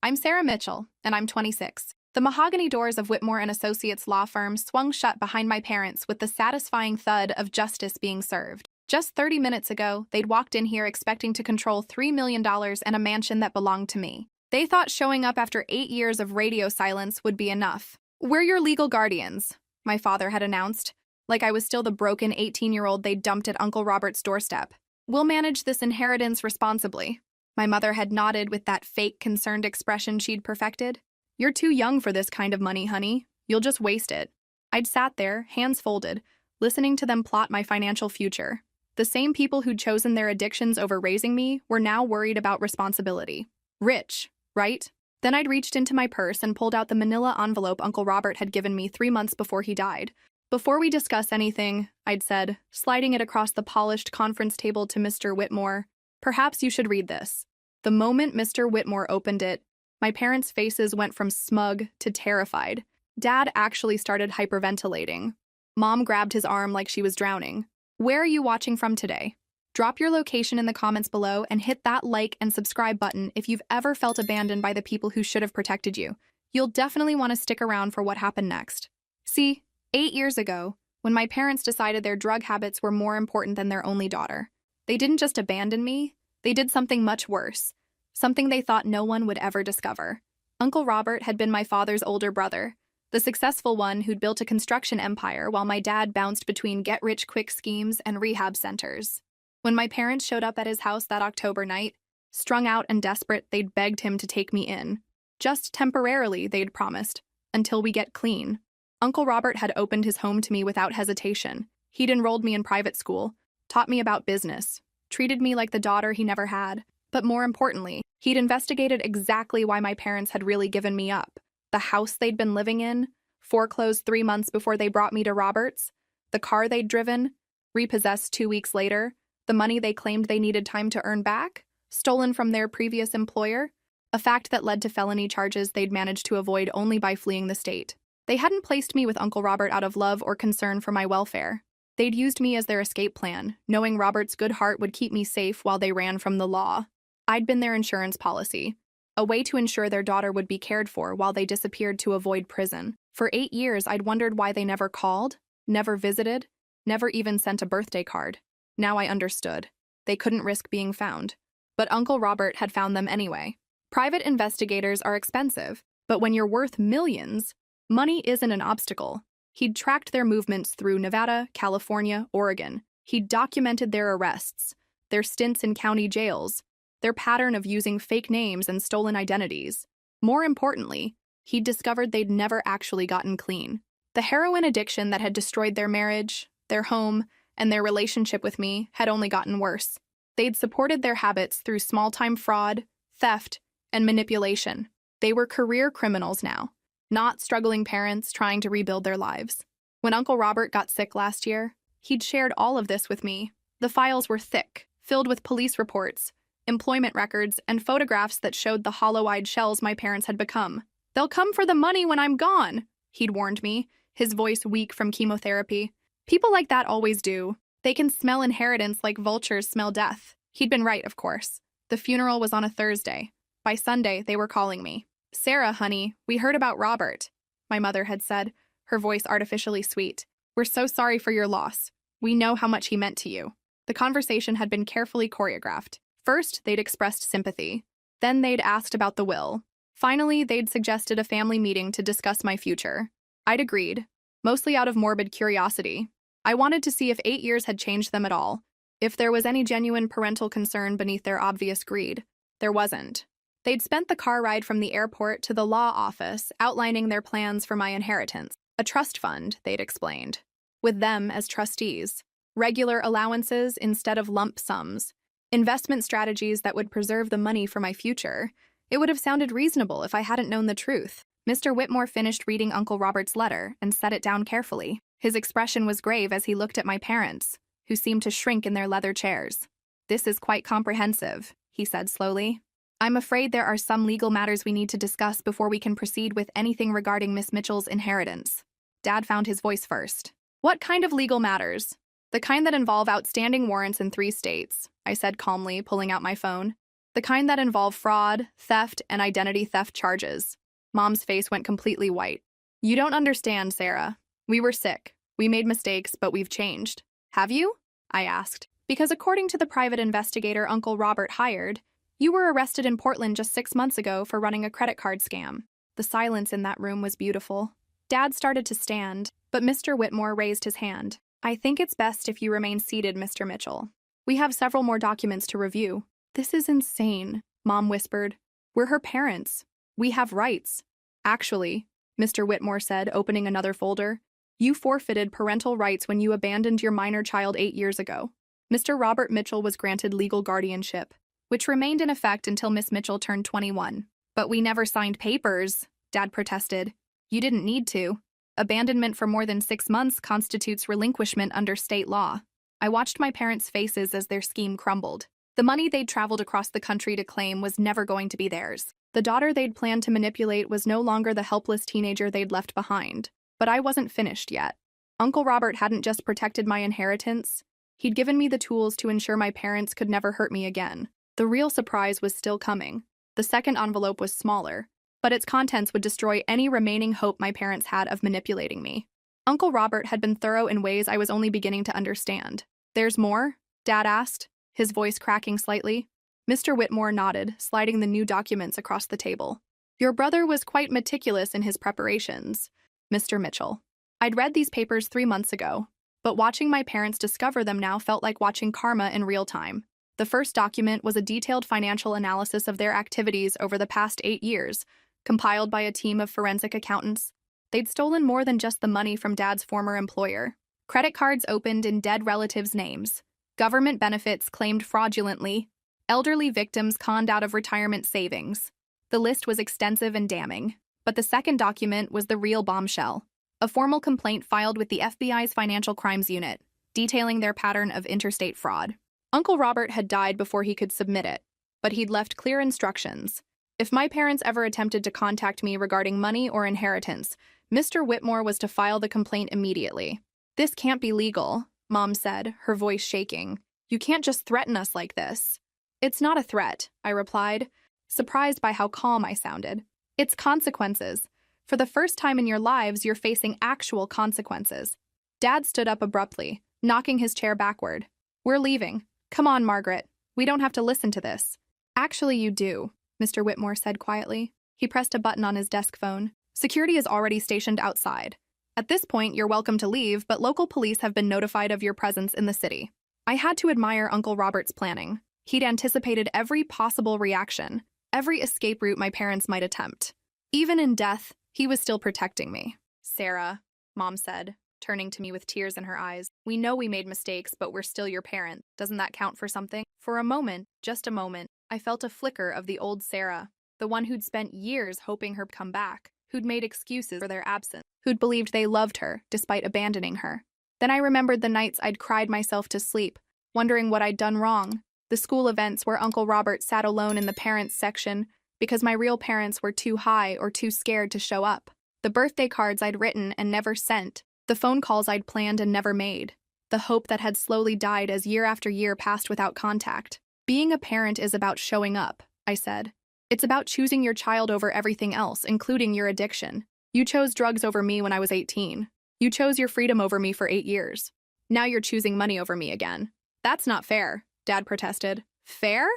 I'm Sarah Mitchell, and I'm 26. The mahogany doors of Whitmore and Associates law firm swung shut behind my parents with the satisfying thud of justice being served. Just 30 minutes ago, they'd walked in here expecting to control $3 million and a mansion that belonged to me. They thought showing up after 8 years of radio silence would be enough. "We're your legal guardians," my father had announced, like I was still the broken 18-year-old they dumped at Uncle Robert's doorstep. "We'll manage this inheritance responsibly." My mother had nodded with that fake, concerned expression she'd perfected. "You're too young for this kind of money, honey. You'll just waste it." I'd sat there, hands folded, listening to them plot my financial future. The same people who'd chosen their addictions over raising me were now worried about responsibility. Rich, right? Then I'd reached into my purse and pulled out the manila envelope Uncle Robert had given me 3 months before he died. "Before we discuss anything," I'd said, sliding it across the polished conference table to Mr. Whitmore, "perhaps you should read this." The moment Mr. Whitmore opened it, my parents' faces went from smug to terrified. Dad actually started hyperventilating. Mom grabbed his arm like she was drowning. "Where are you watching from today? Drop your location in the comments below and hit that like and subscribe button if you've ever felt abandoned by the people who should have protected you. You'll definitely want to stick around for what happened next." See, 8 years ago, when my parents decided their drug habits were more important than their only daughter, they didn't just abandon me, they did something much worse, something they thought no one would ever discover. Uncle Robert had been my father's older brother, the successful one who'd built a construction empire while my dad bounced between get-rich-quick schemes and rehab centers. When my parents showed up at his house that October night, strung out and desperate, they'd begged him to take me in. Just temporarily, they'd promised, until we get clean. Uncle Robert had opened his home to me without hesitation. He'd enrolled me in private school, taught me about business, treated me like the daughter he never had. But more importantly, he'd investigated exactly why my parents had really given me up. The house they'd been living in, foreclosed 3 months before they brought me to Robert's, the car they'd driven, repossessed 2 weeks later, the money they claimed they needed time to earn back, stolen from their previous employer, a fact that led to felony charges they'd managed to avoid only by fleeing the state. They hadn't placed me with Uncle Robert out of love or concern for my welfare. They'd used me as their escape plan, knowing Robert's good heart would keep me safe while they ran from the law. I'd been their insurance policy, a way to ensure their daughter would be cared for while they disappeared to avoid prison. For 8 years, I'd wondered why they never called, never visited, never even sent a birthday card. Now I understood. They couldn't risk being found. But Uncle Robert had found them anyway. Private investigators are expensive, but when you're worth millions, money isn't an obstacle. He'd tracked their movements through Nevada, California, Oregon. He'd documented their arrests, their stints in county jails, their pattern of using fake names and stolen identities. More importantly, he'd discovered they'd never actually gotten clean. The heroin addiction that had destroyed their marriage, their home, and their relationship with me had only gotten worse. They'd supported their habits through small-time fraud, theft, and manipulation. They were career criminals now, not struggling parents trying to rebuild their lives. When Uncle Robert got sick last year, he'd shared all of this with me. The files were thick, filled with police reports, employment records, and photographs that showed the hollow-eyed shells my parents had become. "They'll come for the money when I'm gone," he'd warned me, his voice weak from chemotherapy. People like that always do. They can smell inheritance like vultures smell death. He'd been right, of course. The funeral was on a Thursday. By Sunday, they were calling me. "Sarah, honey, we heard about Robert," my mother had said, her voice artificially sweet. "We're so sorry for your loss. We know how much he meant to you." The conversation had been carefully choreographed. First, they'd expressed sympathy. Then they'd asked about the will. Finally, they'd suggested a family meeting to discuss my future. I'd agreed, mostly out of morbid curiosity. I wanted to see if 8 years had changed them at all, if there was any genuine parental concern beneath their obvious greed. There wasn't. They'd spent the car ride from the airport to the law office outlining their plans for my inheritance. A trust fund, they'd explained, with them as trustees. Regular allowances instead of lump sums. Investment strategies that would preserve the money for my future. It would have sounded reasonable if I hadn't known the truth. Mr. Whitmore finished reading Uncle Robert's letter and set it down carefully. His expression was grave as he looked at my parents, who seemed to shrink in their leather chairs. "This is quite comprehensive," he said slowly. "I'm afraid there are some legal matters we need to discuss before we can proceed with anything regarding Miss Mitchell's inheritance." Dad found his voice first. "What kind of legal matters?" "The kind that involve outstanding warrants in 3 states," I said calmly, pulling out my phone. The kind that involve fraud, theft, and identity theft charges. Mom's face went completely white. You don't understand, Sarah. We were sick. We made mistakes, but we've changed. Have you? I asked. Because according to the private investigator Uncle Robert hired, you were arrested in Portland just 6 months ago for running a credit card scam. The silence in that room was beautiful. Dad started to stand, but Mr. Whitmore raised his hand. I think it's best if you remain seated, Mr. Mitchell. We have several more documents to review. This is insane, Mom whispered. We're her parents. We have rights. Actually, Mr. Whitmore said, opening another folder, you forfeited parental rights when you abandoned your minor child 8 years ago. Mr. Robert Mitchell was granted legal guardianship, which remained in effect until Miss Mitchell turned 21. But we never signed papers, Dad protested. You didn't need to. Abandonment for more than 6 months constitutes relinquishment under state law. I watched my parents' faces as their scheme crumbled. The money they'd traveled across the country to claim was never going to be theirs. The daughter they'd planned to manipulate was no longer the helpless teenager they'd left behind. But I wasn't finished yet. Uncle Robert hadn't just protected my inheritance. He'd given me the tools to ensure my parents could never hurt me again. The real surprise was still coming. The second envelope was smaller, but its contents would destroy any remaining hope my parents had of manipulating me. Uncle Robert had been thorough in ways I was only beginning to understand. There's more? Dad asked, his voice cracking slightly. Mr. Whitmore nodded, sliding the new documents across the table. Your brother was quite meticulous in his preparations, Mr. Mitchell. I'd read these papers 3 months ago, but watching my parents discover them now felt like watching karma in real time. The first document was a detailed financial analysis of their activities over the past 8 years, compiled by a team of forensic accountants. They'd stolen more than just the money from Dad's former employer. Credit cards opened in dead relatives' names, government benefits claimed fraudulently, elderly victims conned out of retirement savings. The list was extensive and damning, but the second document was the real bombshell, a formal complaint filed with the FBI's Financial Crimes Unit, detailing their pattern of interstate fraud. Uncle Robert had died before he could submit it, but he'd left clear instructions. If my parents ever attempted to contact me regarding money or inheritance, Mr. Whitmore was to file the complaint immediately. This can't be legal, Mom said, her voice shaking. You can't just threaten us like this. It's not a threat, I replied, surprised by how calm I sounded. It's consequences. For the first time in your lives, you're facing actual consequences. Dad stood up abruptly, knocking his chair backward. We're leaving. Come on, Margaret. We don't have to listen to this. Actually, you do, Mr. Whitmore said quietly. He pressed a button on his desk phone. Security is already stationed outside. At this point, you're welcome to leave, but local police have been notified of your presence in the city. I had to admire Uncle Robert's planning. He'd anticipated every possible reaction, every escape route my parents might attempt. Even in death, he was still protecting me. Sarah, Mom said, turning to me with tears in her eyes. We know we made mistakes, but we're still your parent. Doesn't that count for something? For a moment, just a moment, I felt a flicker of the old Sarah, the one who'd spent years hoping her come back, who'd made excuses for their absence, who'd believed they loved her despite abandoning her. Then I remembered the nights I'd cried myself to sleep, wondering what I'd done wrong. The school events where Uncle Robert sat alone in the parents section because my real parents were too high or too scared to show up. The birthday cards I'd written and never sent. The phone calls I'd planned and never made. The hope that had slowly died as year after year passed without contact. Being a parent is about showing up, I said. It's about choosing your child over everything else, including your addiction. You chose drugs over me when I was 18. You chose your freedom over me for 8 years. Now you're choosing money over me again. That's not fair, Dad protested. Fair?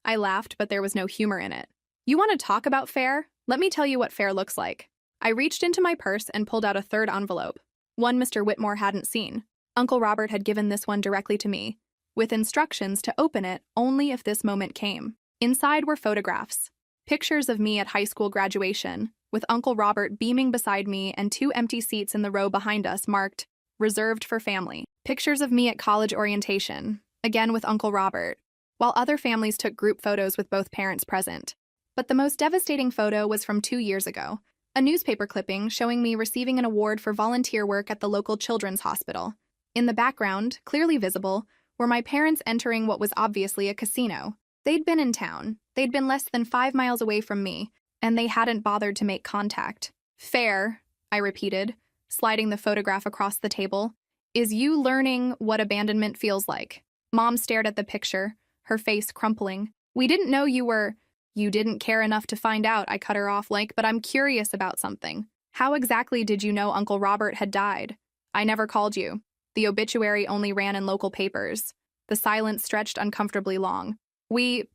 I laughed, but there was no humor in it. You want to talk about fair? Let me tell you what fair looks like. I reached into my purse and pulled out a third envelope, one Mr. Whitmore hadn't seen. Uncle Robert had given this one directly to me, with instructions to open it only if this moment came. Inside were photographs, pictures of me at high school graduation, with Uncle Robert beaming beside me and 2 empty seats in the row behind us marked, reserved for family. Pictures of me at college orientation, again with Uncle Robert, while other families took group photos with both parents present. But the most devastating photo was from 2 years ago, a newspaper clipping showing me receiving an award for volunteer work at the local children's hospital. In the background, clearly visible, were my parents entering what was obviously a casino. They'd been in town, they'd been less than 5 miles away from me, and they hadn't bothered to make contact. Fair, I repeated, sliding the photograph across the table, is you learning what abandonment feels like. Mom stared at the picture, her face crumpling. We didn't know you were. You didn't care enough to find out, I cut her off like, but I'm curious about something. How exactly did you know Uncle Robert had died? I never called you. The obituary only ran in local papers. The silence stretched uncomfortably long. We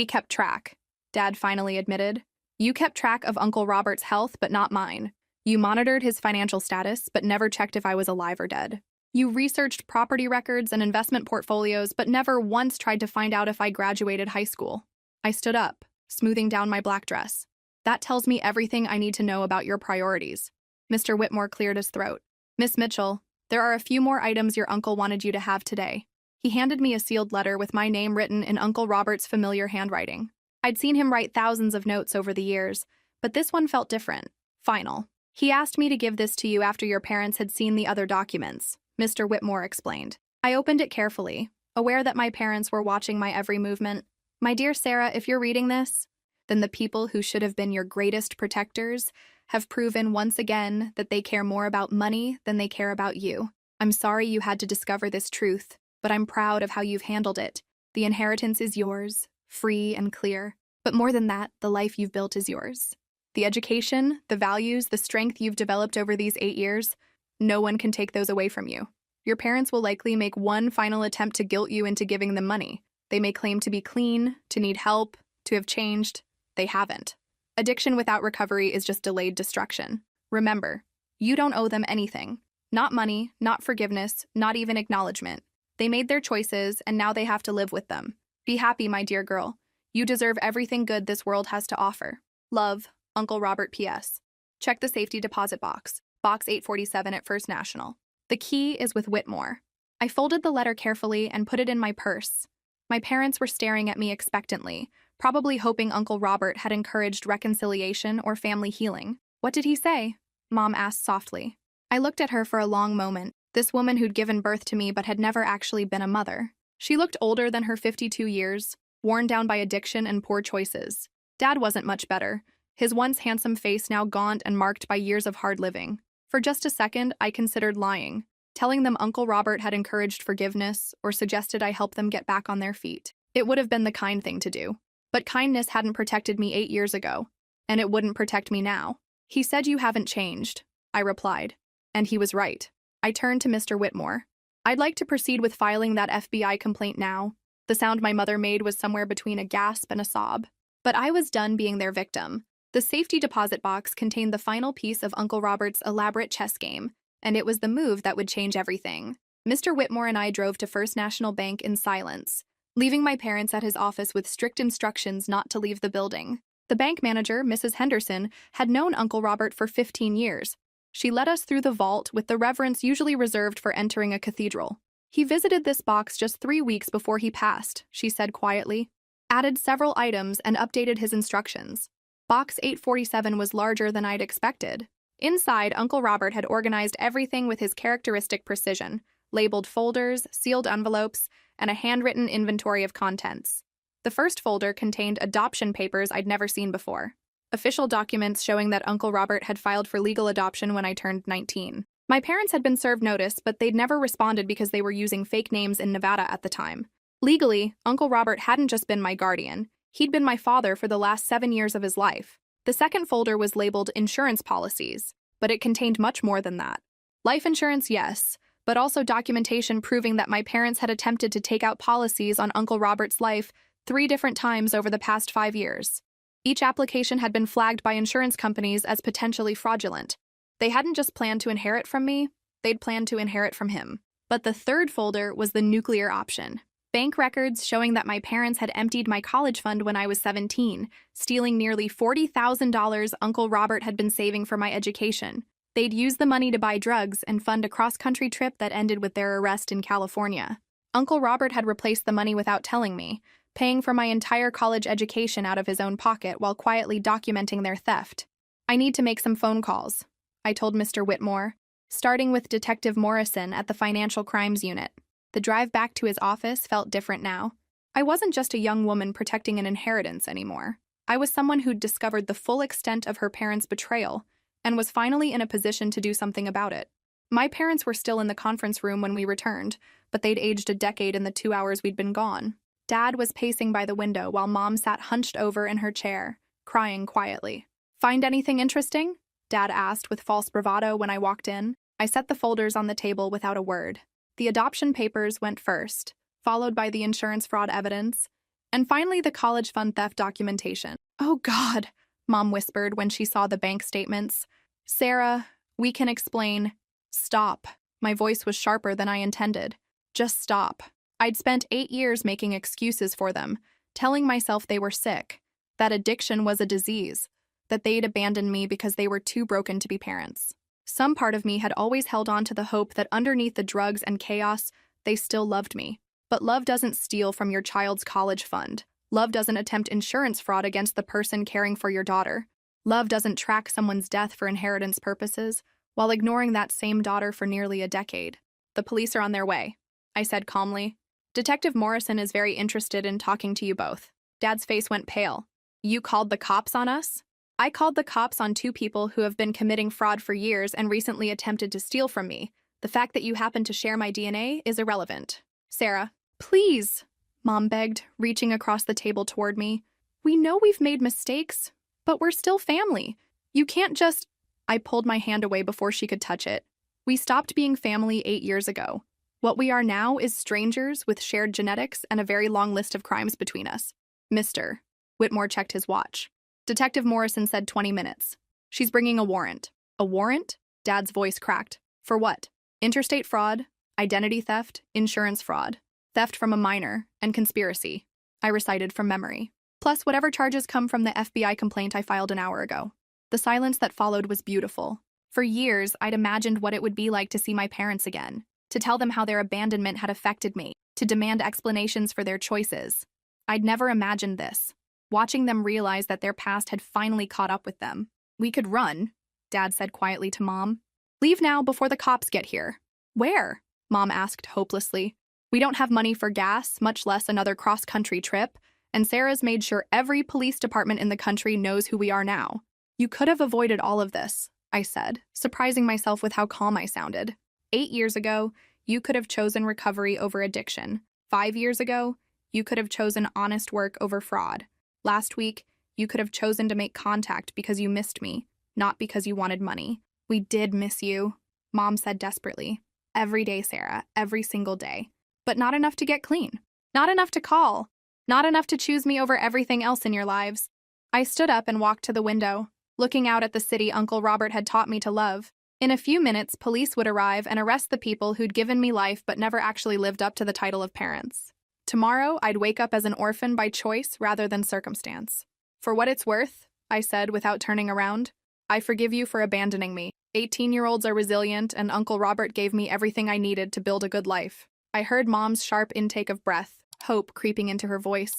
kept track, Dad finally admitted. You kept track of Uncle Robert's health, but not mine. You monitored his financial status, but never checked if I was alive or dead. You researched property records and investment portfolios, but never once tried to find out if I graduated high school. I stood up, smoothing down my black dress. That tells me everything I need to know about your priorities. Mr. Whitmore cleared his throat. Miss Mitchell, there are a few more items your uncle wanted you to have today. He handed me a sealed letter with my name written in Uncle Robert's familiar handwriting. I'd seen him write thousands of notes over the years, but this one felt different, final. He asked me to give this to you after your parents had seen the other documents, Mr. Whitmore explained. I opened it carefully, aware that my parents were watching my every movement. My dear Sarah, if you're reading this, then the people who should have been your greatest protectors have proven once again that they care more about money than they care about you. I'm sorry you had to discover this truth, but I'm proud of how you've handled it. The inheritance is yours, free and clear. But more than that, the life you've built is yours. The education, the values, the strength you've developed over these 8 years, no one can take those away from you. Your parents will likely make one final attempt to guilt you into giving them money. They may claim to be clean, to need help, to have changed. They haven't. Addiction without recovery is just delayed destruction. Remember, you don't owe them anything. Not money, not forgiveness, not even acknowledgement. They made their choices, and now they have to live with them. Be happy, my dear girl. You deserve everything good this world has to offer. Love, Uncle Robert P.S. Check the safety deposit box, box 847 at First National. The key is with Whitmore. I folded the letter carefully and put it in my purse. My parents were staring at me expectantly, probably hoping Uncle Robert had encouraged reconciliation or family healing. What did he say? Mom asked softly. I looked at her for a long moment, this woman who'd given birth to me but had never actually been a mother. She looked older than her 52 years, worn down by addiction and poor choices. Dad wasn't much better, his once handsome face now gaunt and marked by years of hard living. For just a second, I considered lying, telling them Uncle Robert had encouraged forgiveness or suggested I help them get back on their feet. It would have been the kind thing to do. But kindness hadn't protected me 8 years ago, and it wouldn't protect me now. He said you haven't changed, I replied. And he was right. I turned to Mr. Whitmore. I'd like to proceed with filing that FBI complaint now. The sound my mother made was somewhere between a gasp and a sob. But I was done being their victim. The safety deposit box contained the final piece of Uncle Robert's elaborate chess game, and it was the move that would change everything. Mr. Whitmore and I drove to First National Bank in silence, leaving my parents at his office with strict instructions not to leave the building. The bank manager, Mrs. Henderson, had known Uncle Robert for 15 years. She led us through the vault with the reverence usually reserved for entering a cathedral. He visited this box just 3 weeks before he passed, she said quietly, added several items and updated his instructions. Box 847 was larger than I'd expected. Inside, Uncle Robert had organized everything with his characteristic precision, labeled folders, sealed envelopes, and a handwritten inventory of contents. The first folder contained adoption papers I'd never seen before. Official documents showing that Uncle Robert had filed for legal adoption when I turned 19. My parents had been served notice, but they'd never responded because they were using fake names in Nevada at the time. Legally, Uncle Robert hadn't just been my guardian. He'd been my father for the last 7 years of his life. The second folder was labeled insurance policies, but it contained much more than that. Life insurance, yes, but also documentation proving that my parents had attempted to take out policies on Uncle Robert's life 3 different times over the past 5 years. Each application had been flagged by insurance companies as potentially fraudulent. They hadn't just planned to inherit from me, they'd planned to inherit from him. But the third folder was the nuclear option. Bank records showing that my parents had emptied my college fund when I was 17, stealing nearly $40,000 Uncle Robert had been saving for my education. They'd used the money to buy drugs and fund a cross-country trip that ended with their arrest in California. Uncle Robert had replaced the money without telling me, paying for my entire college education out of his own pocket while quietly documenting their theft. I need to make some phone calls, I told Mr. Whitmore, starting with Detective Morrison at the Financial Crimes Unit. The drive back to his office felt different now. I wasn't just a young woman protecting an inheritance anymore. I was someone who'd discovered the full extent of her parents' betrayal and was finally in a position to do something about it. My parents were still in the conference room when we returned, but they'd aged a decade in the 2 hours we'd been gone. Dad was pacing by the window while Mom sat hunched over in her chair, crying quietly. "Find anything interesting?" Dad asked with false bravado when I walked in. I set the folders on the table without a word. The adoption papers went first, followed by the insurance fraud evidence, and finally the college fund theft documentation. "Oh, God," Mom whispered when she saw the bank statements. "Sarah, we can explain." "Stop." My voice was sharper than I intended. "Just stop." I'd spent 8 years making excuses for them, telling myself they were sick, that addiction was a disease, that they'd abandoned me because they were too broken to be parents. Some part of me had always held on to the hope that underneath the drugs and chaos, they still loved me. But love doesn't steal from your child's college fund. Love doesn't attempt insurance fraud against the person caring for your daughter. Love doesn't track someone's death for inheritance purposes, while ignoring that same daughter for nearly a decade. "The police are on their way," I said calmly. "Detective Morrison is very interested in talking to you both." Dad's face went pale. "You called the cops on us?" "I called the cops on 2 people who have been committing fraud for years and recently attempted to steal from me. The fact that you happen to share my DNA is irrelevant." "Sarah, please," Mom begged, reaching across the table toward me. "We know we've made mistakes, but we're still family. You can't just—" I pulled my hand away before she could touch it. "We stopped being family 8 years ago. What we are now is strangers with shared genetics and a very long list of crimes between us." "Mr." Whitmore checked his watch. Detective Morrison said 20 minutes. "She's bringing a warrant." "A warrant?" Dad's voice cracked. "For what?" "Interstate fraud, identity theft, insurance fraud, theft from a minor, and conspiracy," I recited from memory. "Plus whatever charges come from the FBI complaint I filed an hour ago." The silence that followed was beautiful. For years, I'd imagined what it would be like to see my parents again, to tell them how their abandonment had affected me, to demand explanations for their choices. I'd never imagined this, watching them realize that their past had finally caught up with them. "We could run," Dad said quietly to Mom. "Leave now before the cops get here." "Where?" Mom asked hopelessly. "We don't have money for gas, much less another cross-country trip, and Sarah's made sure every police department in the country knows who we are now." "You could have avoided all of this," I said, surprising myself with how calm I sounded. 8 years ago, you could have chosen recovery over addiction. 5 years ago, you could have chosen honest work over fraud. Last week, you could have chosen to make contact because you missed me, not because you wanted money. "We did miss you," Mom said desperately. "Every day, Sarah, every single day. But not enough to get clean. Not enough to call. Not enough to choose me over everything else in your lives." I stood up and walked to the window, looking out at the city Uncle Robert had taught me to love. In a few minutes, police would arrive and arrest the people who'd given me life but never actually lived up to the title of parents. Tomorrow, I'd wake up as an orphan by choice rather than circumstance. "For what it's worth," I said without turning around, "I forgive you for abandoning me. 18-year-olds are resilient, and Uncle Robert gave me everything I needed to build a good life." I heard Mom's sharp intake of breath, hope creeping into her voice.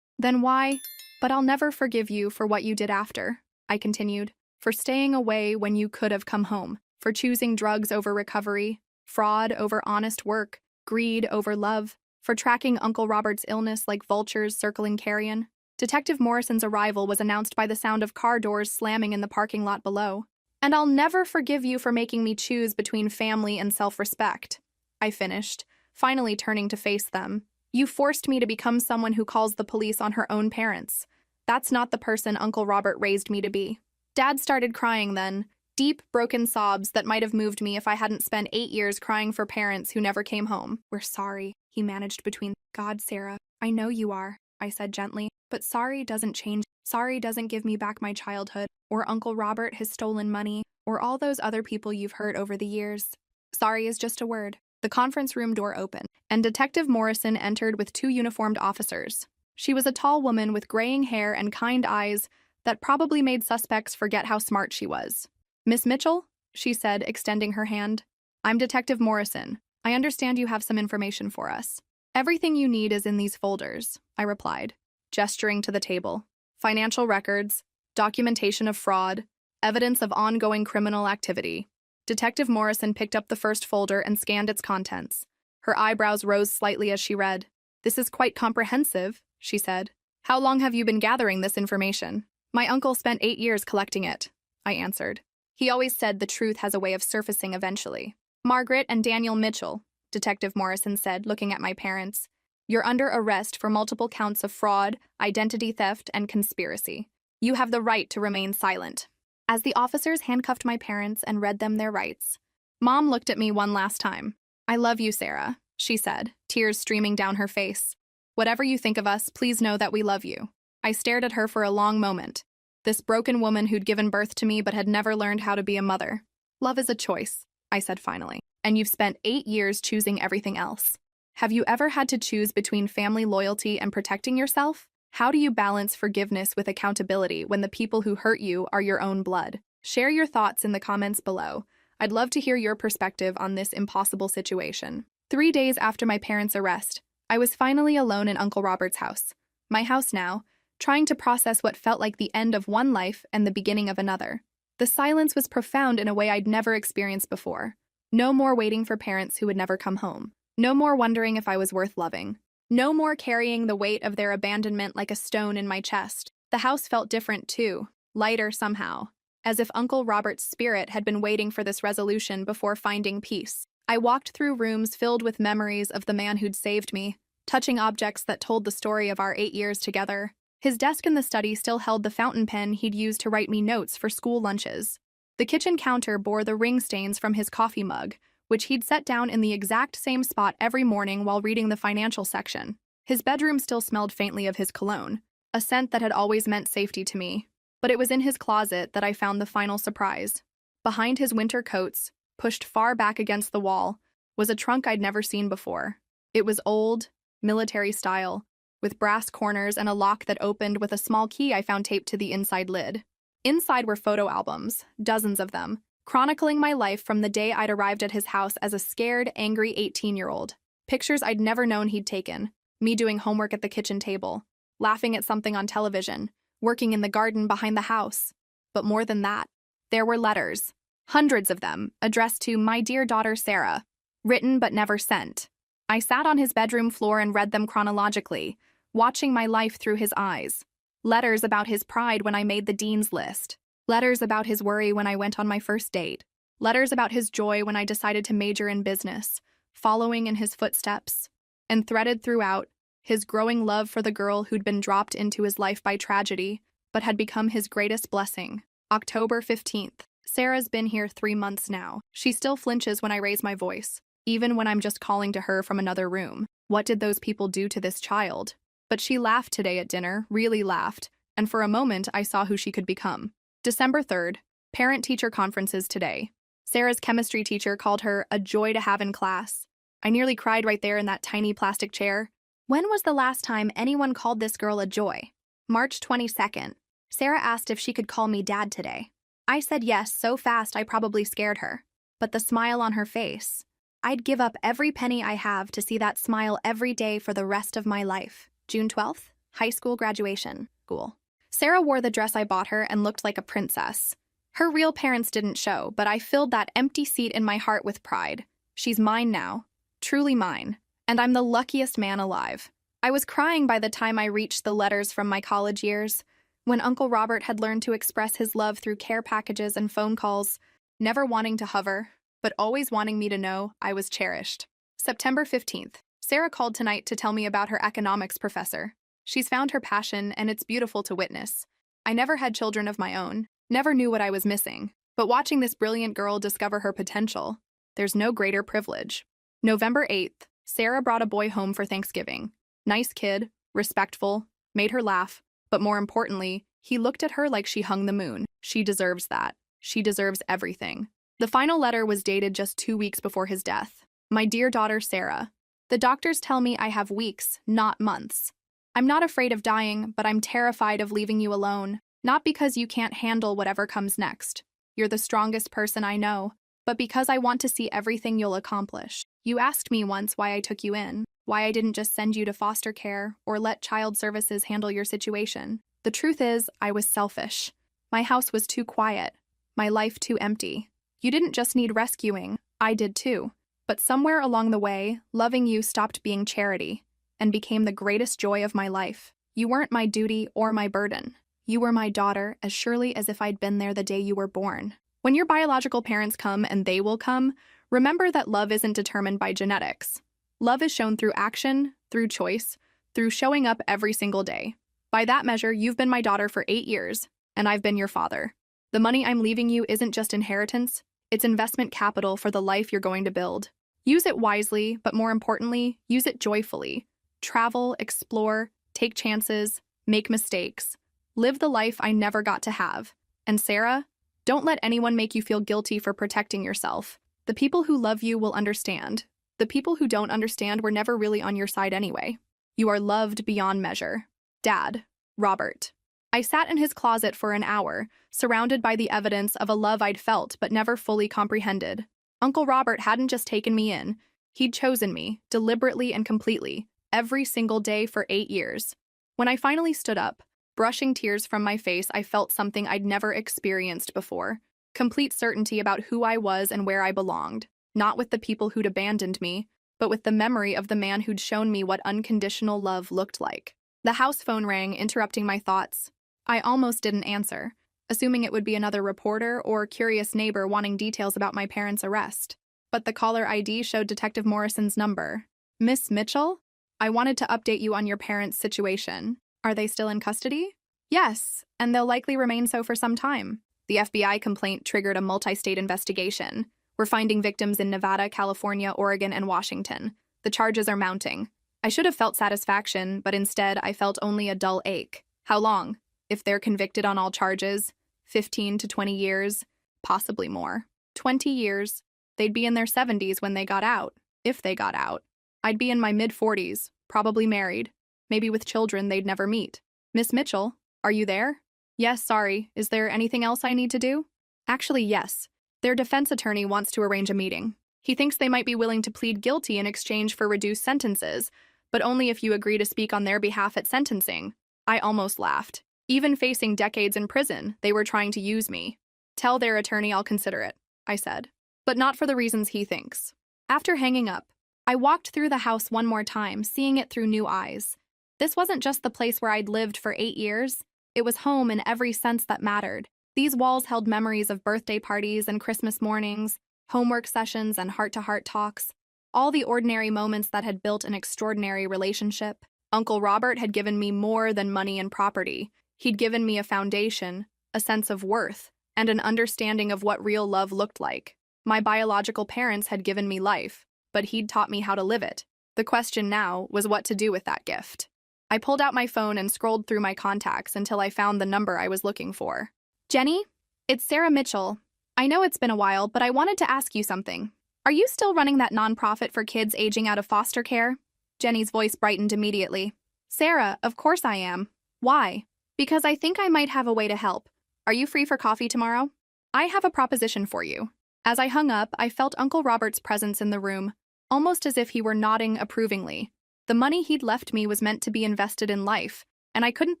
"Then why? But I'll never forgive you for what you did after," I continued. "For staying away when you could have come home. For choosing drugs over recovery, fraud over honest work, greed over love, for tracking Uncle Robert's illness like vultures circling carrion." Detective Morrison's arrival was announced by the sound of car doors slamming in the parking lot below. "And I'll never forgive you for making me choose between family and self-respect," I finished, finally turning to face them. "You forced me to become someone who calls the police on her own parents. That's not the person Uncle Robert raised me to be." Dad started crying then, deep, broken sobs that might have moved me if I hadn't spent 8 years crying for parents who never came home. "We're sorry," he managed between. "God, Sarah, I know you are," I said gently, "but sorry doesn't change. Sorry doesn't give me back my childhood, or Uncle Robert has stolen money, or all those other people you've hurt over the years. Sorry is just a word." The conference room door opened, and Detective Morrison entered with 2 uniformed officers. She was a tall woman with graying hair and kind eyes that probably made suspects forget how smart she was. "Miss Mitchell," she said, extending her hand. "I'm Detective Morrison. I understand you have some information for us." "Everything you need is in these folders," I replied, gesturing to the table. "Financial records, documentation of fraud, evidence of ongoing criminal activity." Detective Morrison picked up the first folder and scanned its contents. Her eyebrows rose slightly as she read. "This is quite comprehensive," she said. "How long have you been gathering this information?" "My uncle spent 8 years collecting it," I answered. "He always said the truth has a way of surfacing eventually." "Margaret and Daniel Mitchell," Detective Morrison said, looking at my parents. You're under arrest for multiple counts of fraud, identity theft, and conspiracy. You have the right to remain silent." As the officers handcuffed my parents and read them their rights, Mom looked at me one last time. "I love you, Sarah," she said, tears streaming down her face. "Whatever you think of us, please know that we love you." I stared at her for a long moment. This broken woman who'd given birth to me but had never learned how to be a mother. "Love is a choice," I said finally. "And you've spent 8 years choosing everything else. Have you ever had to choose between family loyalty and protecting yourself? How do you balance forgiveness with accountability when the people who hurt you are your own blood?" Share your thoughts in the comments below. I'd love to hear your perspective on this impossible situation. 3 days after my parents' arrest, I was finally alone in Uncle Robert's house. My house now, trying to process what felt like the end of one life and the beginning of another. The silence was profound in a way I'd never experienced before. No more waiting for parents who would never come home. No more wondering if I was worth loving. No more carrying the weight of their abandonment like a stone in my chest. The house felt different too, lighter somehow, as if Uncle Robert's spirit had been waiting for this resolution before finding peace. I walked through rooms filled with memories of the man who'd saved me, touching objects that told the story of our 8 years together. His desk in the study still held the fountain pen he'd used to write me notes for school lunches. The kitchen counter bore the ring stains from his coffee mug, which he'd set down in the exact same spot every morning while reading the financial section. His bedroom still smelled faintly of his cologne, a scent that had always meant safety to me. But it was in his closet that I found the final surprise. Behind his winter coats, pushed far back against the wall, was a trunk I'd never seen before. It was old, military style, with brass corners and a lock that opened with a small key I found taped to the inside lid. Inside were photo albums, dozens of them, chronicling my life from the day I'd arrived at his house as a scared, angry 18-year-old. Pictures I'd never known he'd taken, me doing homework at the kitchen table, laughing at something on television, working in the garden behind the house. But more than that, there were letters, hundreds of them, addressed to "My dear daughter Sarah," written but never sent. I sat on his bedroom floor and read them chronologically, watching my life through his eyes. Letters about his pride when I made the dean's list. Letters about his worry when I went on my first date. Letters about his joy when I decided to major in business, following in his footsteps. And threaded throughout, his growing love for the girl who'd been dropped into his life by tragedy, but had become his greatest blessing. October 15th. Sarah's been here 3 months now. She still flinches when I raise my voice, even when I'm just calling to her from another room. What did those people do to this child? But she laughed today at dinner, really laughed, and for a moment I saw who she could become. December 3rd, parent-teacher conferences today. Sarah's chemistry teacher called her a joy to have in class. I nearly cried right there in that tiny plastic chair. When was the last time anyone called this girl a joy? March 22nd. Sarah asked if she could call me Dad today. I said yes so fast I probably scared her. But the smile on her face. I'd give up every penny I have to see that smile every day for the rest of my life. June 12th, high school graduation. School. Sarah wore the dress I bought her and looked like a princess. Her real parents didn't show, but I filled that empty seat in my heart with pride. She's mine now. Truly mine. And I'm the luckiest man alive. I was crying by the time I reached the letters from my college years, when Uncle Robert had learned to express his love through care packages and phone calls, never wanting to hover, but always wanting me to know I was cherished. September 15th. Sarah called tonight to tell me about her economics professor. She's found her passion, and it's beautiful to witness. I never had children of my own, never knew what I was missing, but watching this brilliant girl discover her potential, there's no greater privilege. November 8th. Sarah brought a boy home for Thanksgiving. Nice kid, respectful, made her laugh, but more importantly, he looked at her like she hung the moon. She deserves that. She deserves everything. The final letter was dated just 2 weeks before his death. My dear daughter Sarah, the doctors tell me I have weeks, not months. I'm not afraid of dying, but I'm terrified of leaving you alone. Not because you can't handle whatever comes next. You're the strongest person I know, but because I want to see everything you'll accomplish. You asked me once why I took you in, why I didn't just send you to foster care or let child services handle your situation. The truth is, I was selfish. My house was too quiet, my life too empty. You didn't just need rescuing, I did too. But somewhere along the way, loving you stopped being charity and became the greatest joy of my life. You weren't my duty or my burden. You were my daughter as surely as if I'd been there the day you were born. When your biological parents come, and they will come, remember that love isn't determined by genetics. Love is shown through action, through choice, through showing up every single day. By that measure, you've been my daughter for 8 years, and I've been your father. The money I'm leaving you isn't just inheritance, it's investment capital for the life you're going to build. Use it wisely, but more importantly, use it joyfully. Travel, explore, take chances, make mistakes. Live the life I never got to have. And Sarah, don't let anyone make you feel guilty for protecting yourself. The people who love you will understand. The people who don't understand were never really on your side anyway. You are loved beyond measure. Dad, Robert. I sat in his closet for an hour, surrounded by the evidence of a love I'd felt but never fully comprehended. Uncle Robert hadn't just taken me in. He'd chosen me, deliberately and completely, every single day for 8 years. When I finally stood up, brushing tears from my face, I felt something I'd never experienced before. Complete certainty about who I was and where I belonged. Not with the people who'd abandoned me, but with the memory of the man who'd shown me what unconditional love looked like. The house phone rang, interrupting my thoughts. I almost didn't answer, assuming it would be another reporter or curious neighbor wanting details about my parents' arrest. But the caller ID showed Detective Morrison's number. Miss Mitchell? I wanted to update you on your parents' situation. Are they still in custody? Yes, and they'll likely remain so for some time. The FBI complaint triggered a multi-state investigation. We're finding victims in Nevada, California, Oregon, and Washington. The charges are mounting. I should have felt satisfaction, but instead I felt only a dull ache. How long? If they're convicted on all charges, 15 to 20 years, possibly more. 20 years. They'd be in their 70s when they got out, if they got out. I'd be in my mid-40s, probably married, maybe with children they'd never meet. Miss Mitchell, are you there? Yes, sorry. Is there anything else I need to do? Actually, yes. Their defense attorney wants to arrange a meeting. He thinks they might be willing to plead guilty in exchange for reduced sentences, but only if you agree to speak on their behalf at sentencing. I almost laughed. Even facing decades in prison, they were trying to use me. Tell their attorney I'll consider it, I said. But not for the reasons he thinks. After hanging up, I walked through the house one more time, seeing it through new eyes. This wasn't just the place where I'd lived for 8 years. It was home in every sense that mattered. These walls held memories of birthday parties and Christmas mornings, homework sessions and heart-to-heart talks, all the ordinary moments that had built an extraordinary relationship. Uncle Robert had given me more than money and property. He'd given me a foundation, a sense of worth, and an understanding of what real love looked like. My biological parents had given me life, but he'd taught me how to live it. The question now was what to do with that gift. I pulled out my phone and scrolled through my contacts until I found the number I was looking for. Jenny? It's Sarah Mitchell. I know it's been a while, but I wanted to ask you something. Are you still running that nonprofit for kids aging out of foster care? Jenny's voice brightened immediately. Sarah, of course I am. Why? Because I think I might have a way to help. Are you free for coffee tomorrow? I have a proposition for you. As I hung up, I felt Uncle Robert's presence in the room, almost as if he were nodding approvingly. The money he'd left me was meant to be invested in life, and I couldn't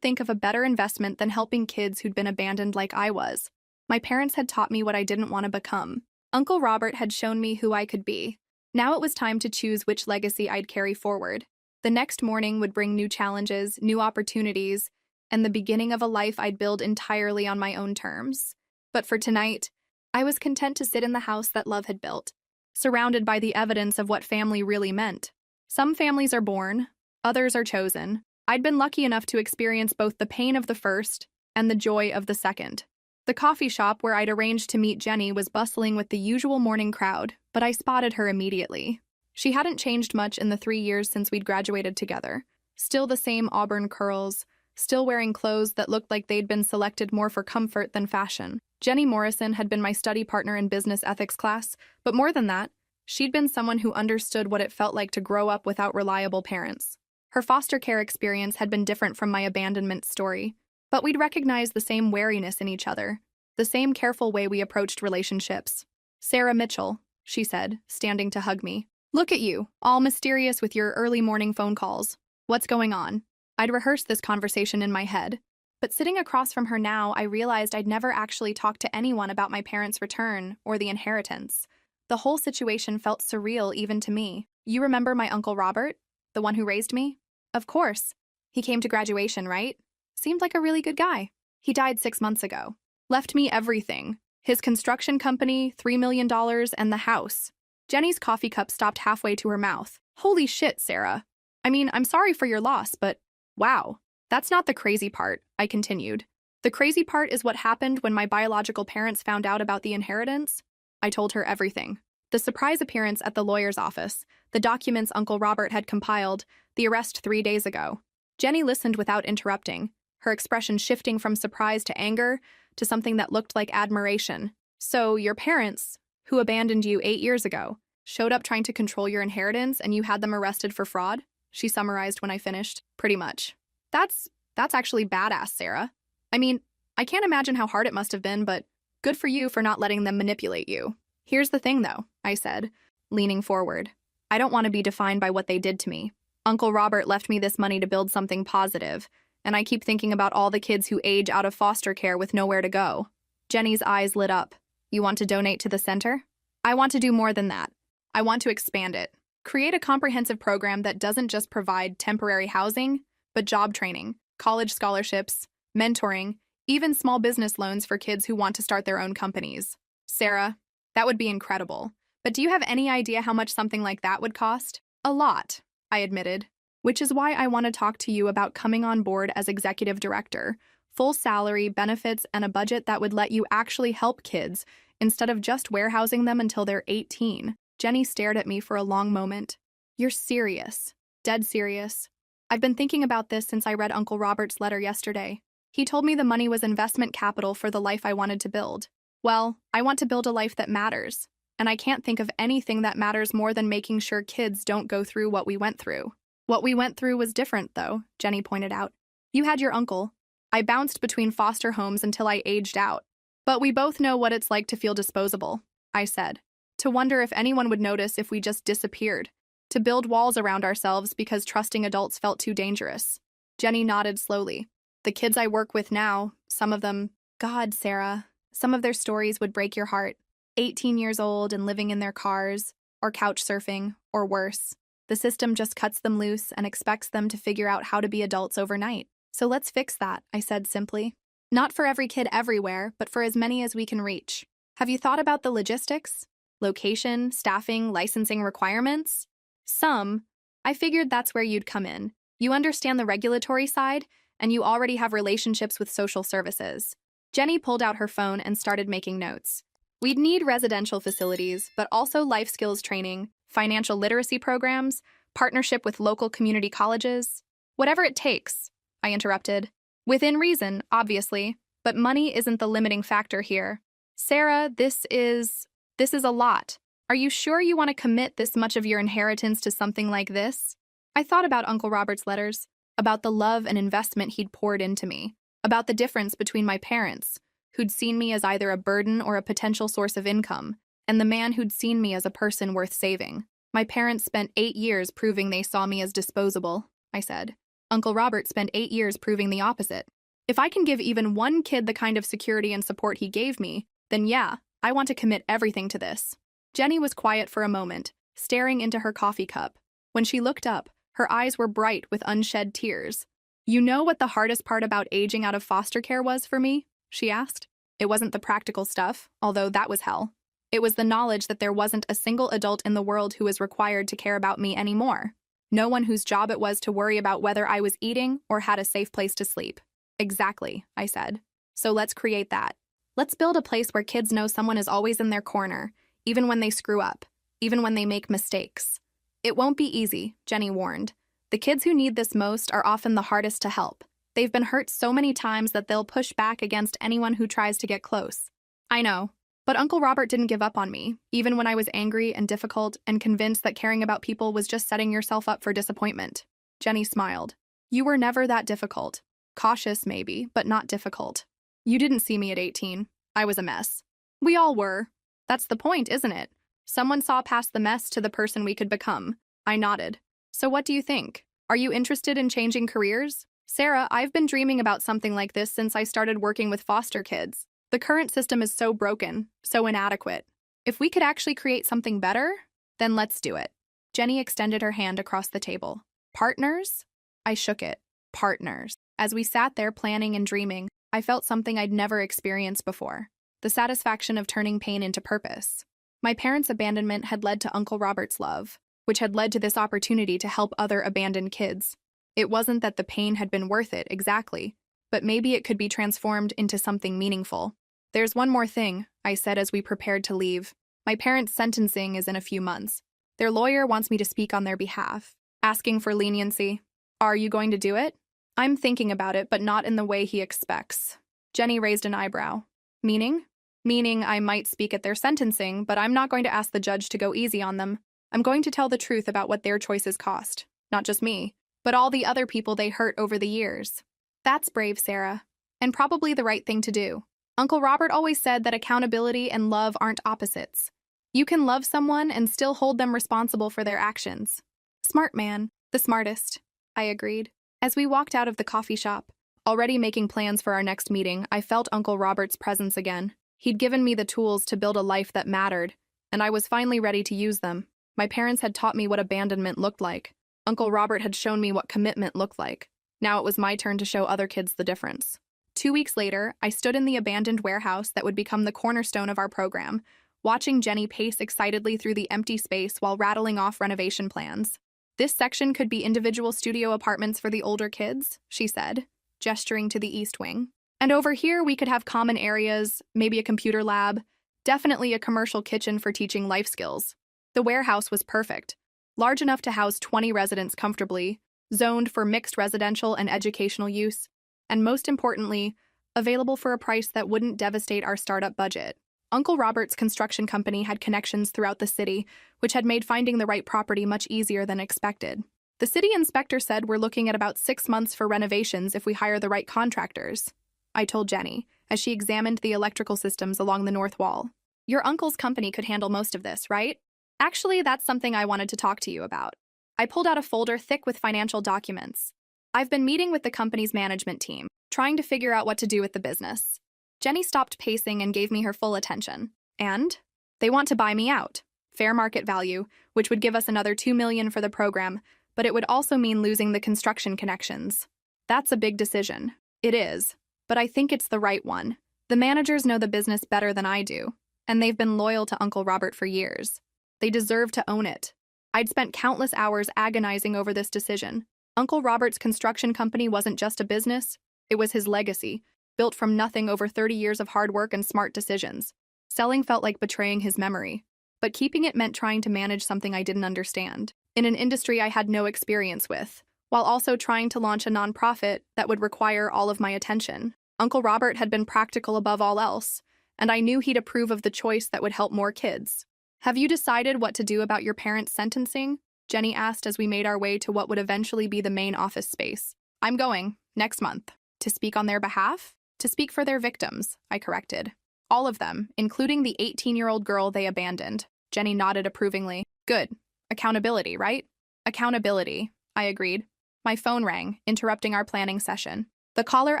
think of a better investment than helping kids who'd been abandoned like I was. My parents had taught me what I didn't want to become. Uncle Robert had shown me who I could be. Now it was time to choose which legacy I'd carry forward. The next morning would bring new challenges, new opportunities, and the beginning of a life I'd build entirely on my own terms. But for tonight, I was content to sit in the house that love had built, surrounded by the evidence of what family really meant. Some families are born, others are chosen. I'd been lucky enough to experience both the pain of the first and the joy of the second. The coffee shop where I'd arranged to meet Jenny was bustling with the usual morning crowd, but I spotted her immediately. She hadn't changed much in the 3 years since we'd graduated together. Still the same auburn curls, still wearing clothes that looked like they'd been selected more for comfort than fashion. Jenny Morrison had been my study partner in business ethics class, but more than that, she'd been someone who understood what it felt like to grow up without reliable parents. Her foster care experience had been different from my abandonment story, but we'd recognized the same wariness in each other, the same careful way we approached relationships. Sarah Mitchell, she said, standing to hug me. Look at you, all mysterious with your early morning phone calls. What's going on? I'd rehearsed this conversation in my head, but sitting across from her now, I realized I'd never actually talked to anyone about my parents' return or the inheritance. The whole situation felt surreal even to me. You remember my Uncle Robert, the one who raised me? Of course. He came to graduation, right? Seemed like a really good guy. He died 6 months ago. Left me everything. His construction company, $3 million, and the house. Jenny's coffee cup stopped halfway to her mouth. Holy shit, Sarah. I mean, I'm sorry for your loss, but wow. That's not the crazy part, I continued. The crazy part is what happened when my biological parents found out about the inheritance. I told her everything. The surprise appearance at the lawyer's office, the documents Uncle Robert had compiled, the arrest 3 days ago. Jenny listened without interrupting, her expression shifting from surprise to anger to something that looked like admiration. So, your parents, who abandoned you 8 years ago, showed up trying to control your inheritance and you had them arrested for fraud? She summarized when I finished. Pretty much. That's actually badass, Sarah. I mean, I can't imagine how hard it must have been, but good for you for not letting them manipulate you. Here's the thing, though, I said, leaning forward. I don't want to be defined by what they did to me. Uncle Robert left me this money to build something positive, and I keep thinking about all the kids who age out of foster care with nowhere to go. Jenny's eyes lit up. You want to donate to the center? I want to do more than that. I want to expand it. Create a comprehensive program that doesn't just provide temporary housing, but job training, college scholarships, mentoring, even small business loans for kids who want to start their own companies. Sarah, that would be incredible. But do you have any idea how much something like that would cost? A lot, I admitted, which is why I want to talk to you about coming on board as executive director, full salary, benefits, and a budget that would let you actually help kids instead of just warehousing them until they're 18. Jenny stared at me for a long moment. You're serious. Dead serious. I've been thinking about this since I read Uncle Robert's letter yesterday. He told me the money was investment capital for the life I wanted to build. Well, I want to build a life that matters, and I can't think of anything that matters more than making sure kids don't go through what we went through. What we went through was different, though, Jenny pointed out. You had your uncle. I bounced between foster homes until I aged out. But we both know what it's like to feel disposable, I said. To wonder if anyone would notice if we just disappeared. To build walls around ourselves because trusting adults felt too dangerous. Jenny nodded slowly. The kids I work with now, some of them, God, Sarah, some of their stories would break your heart. 18 years old and living in their cars, or couch surfing, or worse. The system just cuts them loose and expects them to figure out how to be adults overnight. So let's fix that, I said simply. Not for every kid everywhere, but for as many as we can reach. Have you thought about the logistics? Location, staffing, licensing requirements? Some. I figured that's where you'd come in. You understand the regulatory side, and you already have relationships with social services. Jenny pulled out her phone and started making notes. We'd need residential facilities, but also life skills training, financial literacy programs, partnership with local community colleges. Whatever it takes, I interrupted. Within reason, obviously, but money isn't the limiting factor here. Sarah, this is a lot. Are you sure you want to commit this much of your inheritance to something like this? I thought about Uncle Robert's letters, about the love and investment he'd poured into me, about the difference between my parents, who'd seen me as either a burden or a potential source of income, and the man who'd seen me as a person worth saving. My parents spent 8 years proving they saw me as disposable, I said. Uncle Robert spent 8 years proving the opposite. If I can give even one kid the kind of security and support he gave me, then yeah, I want to commit everything to this. Jenny was quiet for a moment, staring into her coffee cup. When she looked up, her eyes were bright with unshed tears. You know what the hardest part about aging out of foster care was for me? She asked. It wasn't the practical stuff, although that was hell. It was the knowledge that there wasn't a single adult in the world who was required to care about me anymore. No one whose job it was to worry about whether I was eating or had a safe place to sleep. Exactly, I said. So let's create that. Let's build a place where kids know someone is always in their corner, even when they screw up, even when they make mistakes. It won't be easy, Jenny warned. The kids who need this most are often the hardest to help. They've been hurt so many times that they'll push back against anyone who tries to get close. I know, but Uncle Robert didn't give up on me, even when I was angry and difficult and convinced that caring about people was just setting yourself up for disappointment. Jenny smiled. You were never that difficult. Cautious, maybe, but not difficult. You didn't see me at 18. I was a mess. We all were. That's the point, isn't it? Someone saw past the mess to the person we could become. I nodded. So what do you think? Are you interested in changing careers? Sarah, I've been dreaming about something like this since I started working with foster kids. The current system is so broken, so inadequate. If we could actually create something better, then let's do it. Jenny extended her hand across the table. Partners? I shook it. Partners. As we sat there planning and dreaming, I felt something I'd never experienced before. The satisfaction of turning pain into purpose. My parents' abandonment had led to Uncle Robert's love. which had led to this opportunity to help other abandoned kids. It wasn't that the pain had been worth it, exactly, but maybe it could be transformed into something meaningful. There's one more thing, I said as we prepared to leave. My parents' sentencing is in a few months. Their lawyer wants me to speak on their behalf, asking for leniency. Are you going to do it? I'm thinking about it, but not in the way he expects. Jenny raised an eyebrow. Meaning? Meaning I might speak at their sentencing, but I'm not going to ask the judge to go easy on them. I'm going to tell the truth about what their choices cost. Not just me, but all the other people they hurt over the years. That's brave, Sarah. And probably the right thing to do. Uncle Robert always said that accountability and love aren't opposites. You can love someone and still hold them responsible for their actions. Smart man, the smartest, I agreed. As we walked out of the coffee shop, already making plans for our next meeting, I felt Uncle Robert's presence again. He'd given me the tools to build a life that mattered, and I was finally ready to use them. My parents had taught me what abandonment looked like. Uncle Robert had shown me what commitment looked like. Now it was my turn to show other kids the difference. 2 weeks later, I stood in the abandoned warehouse that would become the cornerstone of our program, watching Jenny pace excitedly through the empty space while rattling off renovation plans. This section could be individual studio apartments for the older kids, she said, gesturing to the east wing. And over here we could have common areas, maybe a computer lab, definitely a commercial kitchen for teaching life skills. The warehouse was perfect, large enough to house 20 residents comfortably, zoned for mixed residential and educational use, and most importantly, available for a price that wouldn't devastate our startup budget. Uncle Robert's construction company had connections throughout the city, which had made finding the right property much easier than expected. The city inspector said we're looking at about 6 months for renovations if we hire the right contractors, I told Jenny, as she examined the electrical systems along the north wall. Your uncle's company could handle most of this, right? Actually, that's something I wanted to talk to you about. I pulled out a folder thick with financial documents. I've been meeting with the company's management team, trying to figure out what to do with the business. Jenny stopped pacing and gave me her full attention. And? They want to buy me out. Fair market value, which would give us another $2 million for the program, but it would also mean losing the construction connections. That's a big decision. It is. But I think it's the right one. The managers know the business better than I do, and they've been loyal to Uncle Robert for years. They deserve to own it. I'd spent countless hours agonizing over this decision. Uncle Robert's construction company wasn't just a business, it was his legacy, built from nothing over 30 years of hard work and smart decisions. Selling felt like betraying his memory, but keeping it meant trying to manage something I didn't understand, in an industry I had no experience with, while also trying to launch a nonprofit that would require all of my attention. Uncle Robert had been practical above all else, and I knew he'd approve of the choice that would help more kids. Have you decided what to do about your parents' sentencing? Jenny asked as we made our way to what would eventually be the main office space. I'm going, next month. To speak on their behalf? To speak for their victims, I corrected. All of them, including the 18-year-old girl they abandoned. Jenny nodded approvingly. Good. Accountability, right? Accountability, I agreed. My phone rang, interrupting our planning session. The caller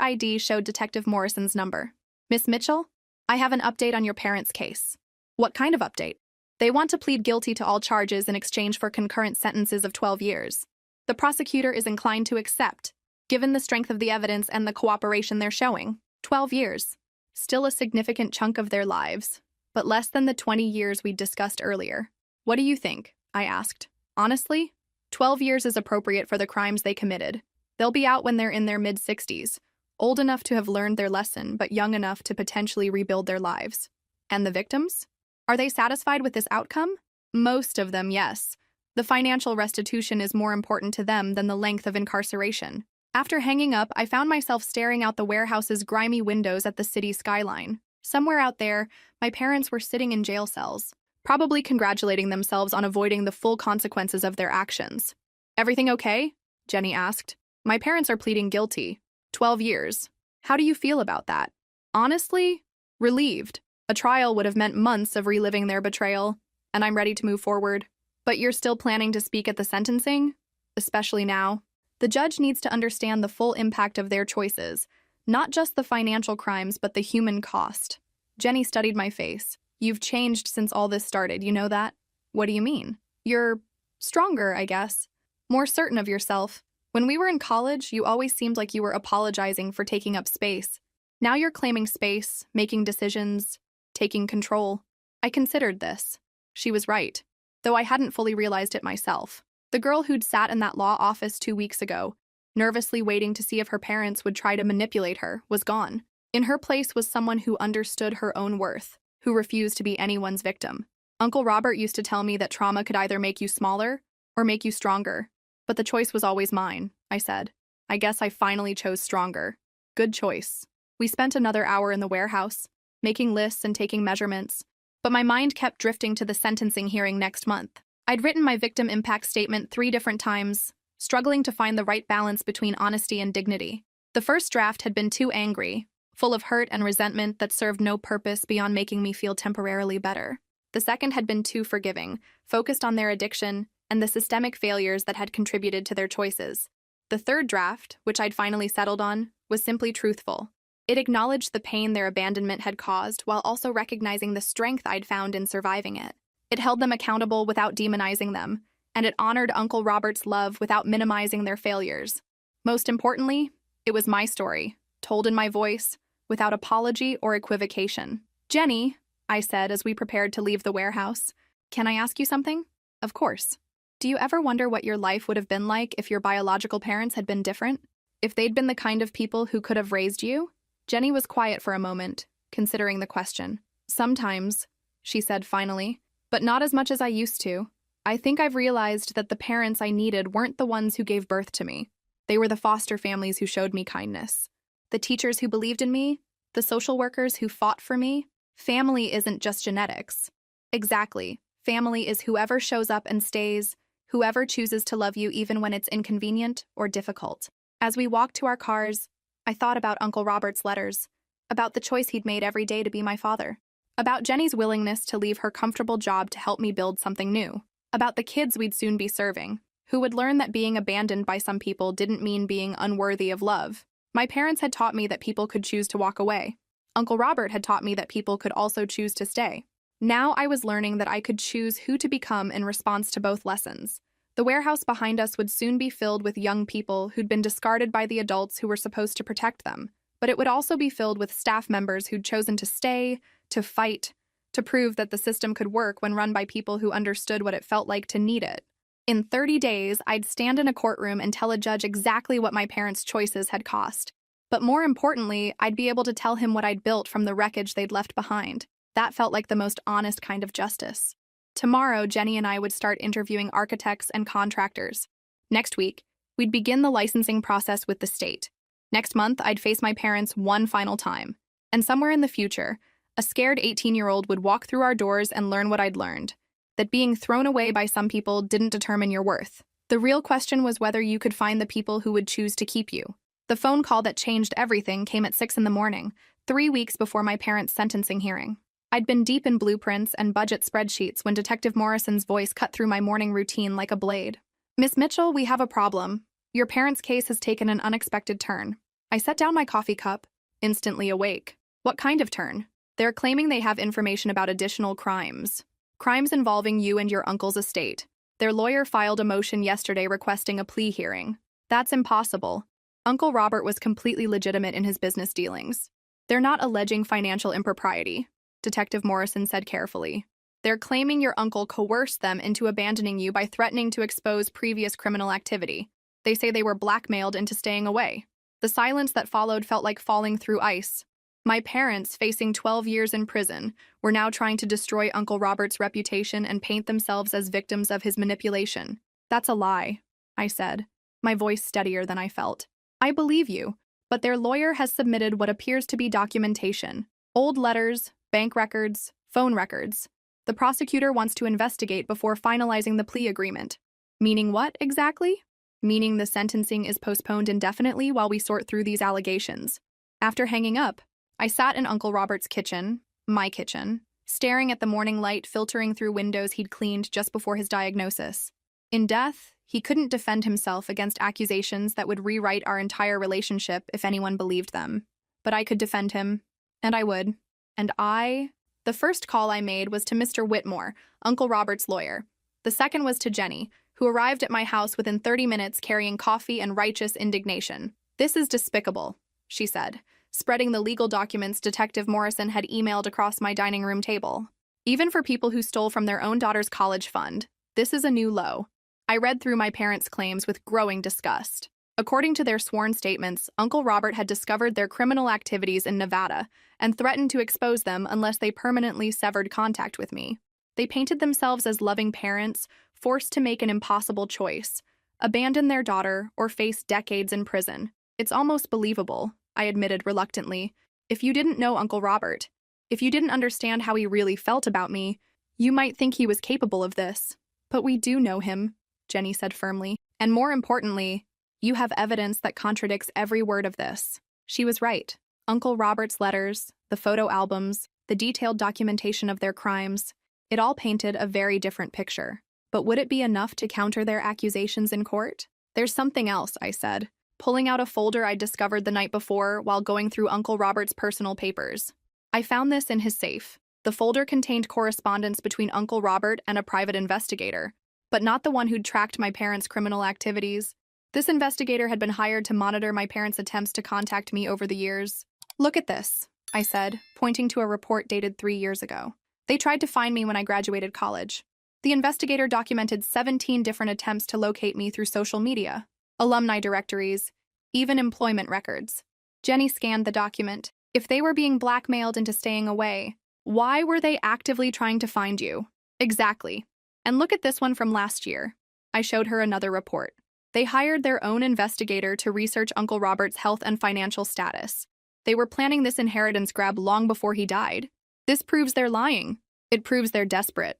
ID showed Detective Morrison's number. Miss Mitchell? I have an update on your parents' case. What kind of update? They want to plead guilty to all charges in exchange for concurrent sentences of 12 years. The prosecutor is inclined to accept, given the strength of the evidence and the cooperation they're showing. 12 years. Still a significant chunk of their lives, but less than the 20 years we discussed earlier. What do you think? I asked. Honestly, 12 years is appropriate for the crimes they committed. They'll be out when they're in their mid-60s, old enough to have learned their lesson, but young enough to potentially rebuild their lives. And the victims? Are they satisfied with this outcome? Most of them, yes. The financial restitution is more important to them than the length of incarceration. After hanging up, I found myself staring out the warehouse's grimy windows at the city skyline. Somewhere out there, my parents were sitting in jail cells, probably congratulating themselves on avoiding the full consequences of their actions. Everything okay? Jenny asked. My parents are pleading guilty. 12 years. How do you feel about that? Honestly, relieved. A trial would have meant months of reliving their betrayal, and I'm ready to move forward. But you're still planning to speak at the sentencing? Especially now. The judge needs to understand the full impact of their choices, not just the financial crimes, but the human cost. Jenny studied my face. You've changed since all this started, you know that? What do you mean? You're stronger, I guess. More certain of yourself. When we were in college, you always seemed like you were apologizing for taking up space. Now you're claiming space, making decisions, taking control. I considered this. She was right. though I hadn't fully realized it myself. The girl who'd sat in that law office 2 weeks ago, nervously waiting to see if her parents would try to manipulate her, was gone. In her place was someone who understood her own worth, who refused to be anyone's victim. Uncle Robert used to tell me that trauma could either make you smaller or make you stronger. But the choice was always mine, I said. I guess I finally chose stronger. Good choice. We spent another hour in the warehouse, making lists and taking measurements, but my mind kept drifting to the sentencing hearing next month. I'd written my victim impact statement 3 different times, struggling to find the right balance between honesty and dignity. The first draft had been too angry, full of hurt and resentment that served no purpose beyond making me feel temporarily better. The second had been too forgiving, focused on their addiction and the systemic failures that had contributed to their choices. The third draft, which I'd finally settled on, was simply truthful. It acknowledged the pain their abandonment had caused while also recognizing the strength I'd found in surviving it. It held them accountable without demonizing them, and it honored Uncle Robert's love without minimizing their failures. Most importantly, it was my story, told in my voice, without apology or equivocation. "Jenny," I said as we prepared to leave the warehouse, "can I ask you something?" "Of course." "Do you ever wonder what your life would have been like if your biological parents had been different? If they'd been the kind of people who could have raised you?" Jenny was quiet for a moment, considering the question. "Sometimes," she said finally, "but not as much as I used to. I think I've realized that the parents I needed weren't the ones who gave birth to me. They were the foster families who showed me kindness. The teachers who believed in me, the social workers who fought for me. Family isn't just genetics." "Exactly. Family is whoever shows up and stays, whoever chooses to love you even when it's inconvenient or difficult." As we walked to our cars, I thought about Uncle Robert's letters, about the choice he'd made every day to be my father, about Jenny's willingness to leave her comfortable job to help me build something new, about the kids we'd soon be serving, who would learn that being abandoned by some people didn't mean being unworthy of love. My parents had taught me that people could choose to walk away. Uncle Robert had taught me that people could also choose to stay. Now I was learning that I could choose who to become in response to both lessons. The warehouse behind us would soon be filled with young people who'd been discarded by the adults who were supposed to protect them, but it would also be filled with staff members who'd chosen to stay, to fight, to prove that the system could work when run by people who understood what it felt like to need it. In 30 days, I'd stand in a courtroom and tell a judge exactly what my parents' choices had cost. But more importantly, I'd be able to tell him what I'd built from the wreckage they'd left behind. That felt like the most honest kind of justice. Tomorrow, Jenny and I would start interviewing architects and contractors. Next week, we'd begin the licensing process with the state. Next month, I'd face my parents one final time. And somewhere in the future, a scared 18-year-old would walk through our doors and learn what I'd learned. That being thrown away by some people didn't determine your worth. The real question was whether you could find the people who would choose to keep you. The phone call that changed everything came at 6 a.m, 3 weeks before my parents' sentencing hearing. I'd been deep in blueprints and budget spreadsheets when Detective Morrison's voice cut through my morning routine like a blade. "Miss Mitchell, we have a problem. Your parents' case has taken an unexpected turn." I set down my coffee cup, instantly awake. "What kind of turn?" "They're claiming they have information about additional crimes. Crimes involving you and your uncle's estate. Their lawyer filed a motion yesterday requesting a plea hearing." "That's impossible. Uncle Robert was completely legitimate in his business dealings. They're not alleging financial impropriety," Detective Morrison said carefully. "They're claiming your uncle coerced them into abandoning you by threatening to expose previous criminal activity. They say they were blackmailed into staying away." The silence that followed felt like falling through ice. My parents, facing 12 years in prison, were now trying to destroy Uncle Robert's reputation and paint themselves as victims of his manipulation. "That's a lie," I said, my voice steadier than I felt. "I believe you, but their lawyer has submitted what appears to be documentation. Old letters, bank records, phone records. The prosecutor wants to investigate before finalizing the plea agreement." "Meaning what, exactly?" "Meaning the sentencing is postponed indefinitely while we sort through these allegations." After hanging up, I sat in Uncle Robert's kitchen, my kitchen, staring at the morning light filtering through windows he'd cleaned just before his diagnosis. In death, he couldn't defend himself against accusations that would rewrite our entire relationship if anyone believed them. But I could defend him, and I would. The first call I made was to Mr. Whitmore, Uncle Robert's lawyer. The second was to Jenny, who arrived at my house within 30 minutes carrying coffee and righteous indignation. "This is despicable," she said, spreading the legal documents Detective Morrison had emailed across my dining room table. "Even for people who stole from their own daughter's college fund, This is a new low. I read through my parents' claims with growing disgust. According to their sworn statements, Uncle Robert had discovered their criminal activities in Nevada and threatened to expose them unless they permanently severed contact with me. They painted themselves as loving parents, forced to make an impossible choice: abandon their daughter or face decades in prison. It's almost believable, I admitted reluctantly. If you didn't know Uncle Robert, if you didn't understand how he really felt about me, you might think he was capable of this. But we do know him, Jenny said firmly. And more importantly, you have evidence that contradicts every word of this. She was right. Uncle Robert's letters, the photo albums, the detailed documentation of their crimes, it all painted a very different picture. But would it be enough to counter their accusations in court? There's something else, I said, pulling out a folder I'd discovered the night before while going through Uncle Robert's personal papers. I found this in his safe. The folder contained correspondence between Uncle Robert and a private investigator, but not the one who'd tracked my parents' criminal activities. This investigator had been hired to monitor my parents' attempts to contact me over the years. Look at this, I said, pointing to a report dated 3 years ago. They tried to find me when I graduated college. The investigator documented 17 different attempts to locate me through social media, alumni directories, even employment records. Jenny scanned the document. If they were being blackmailed into staying away, why were they actively trying to find you? Exactly. And look at this one from last year. I showed her another report. They hired their own investigator to research Uncle Robert's health and financial status. They were planning this inheritance grab long before he died. This proves they're lying. It proves they're desperate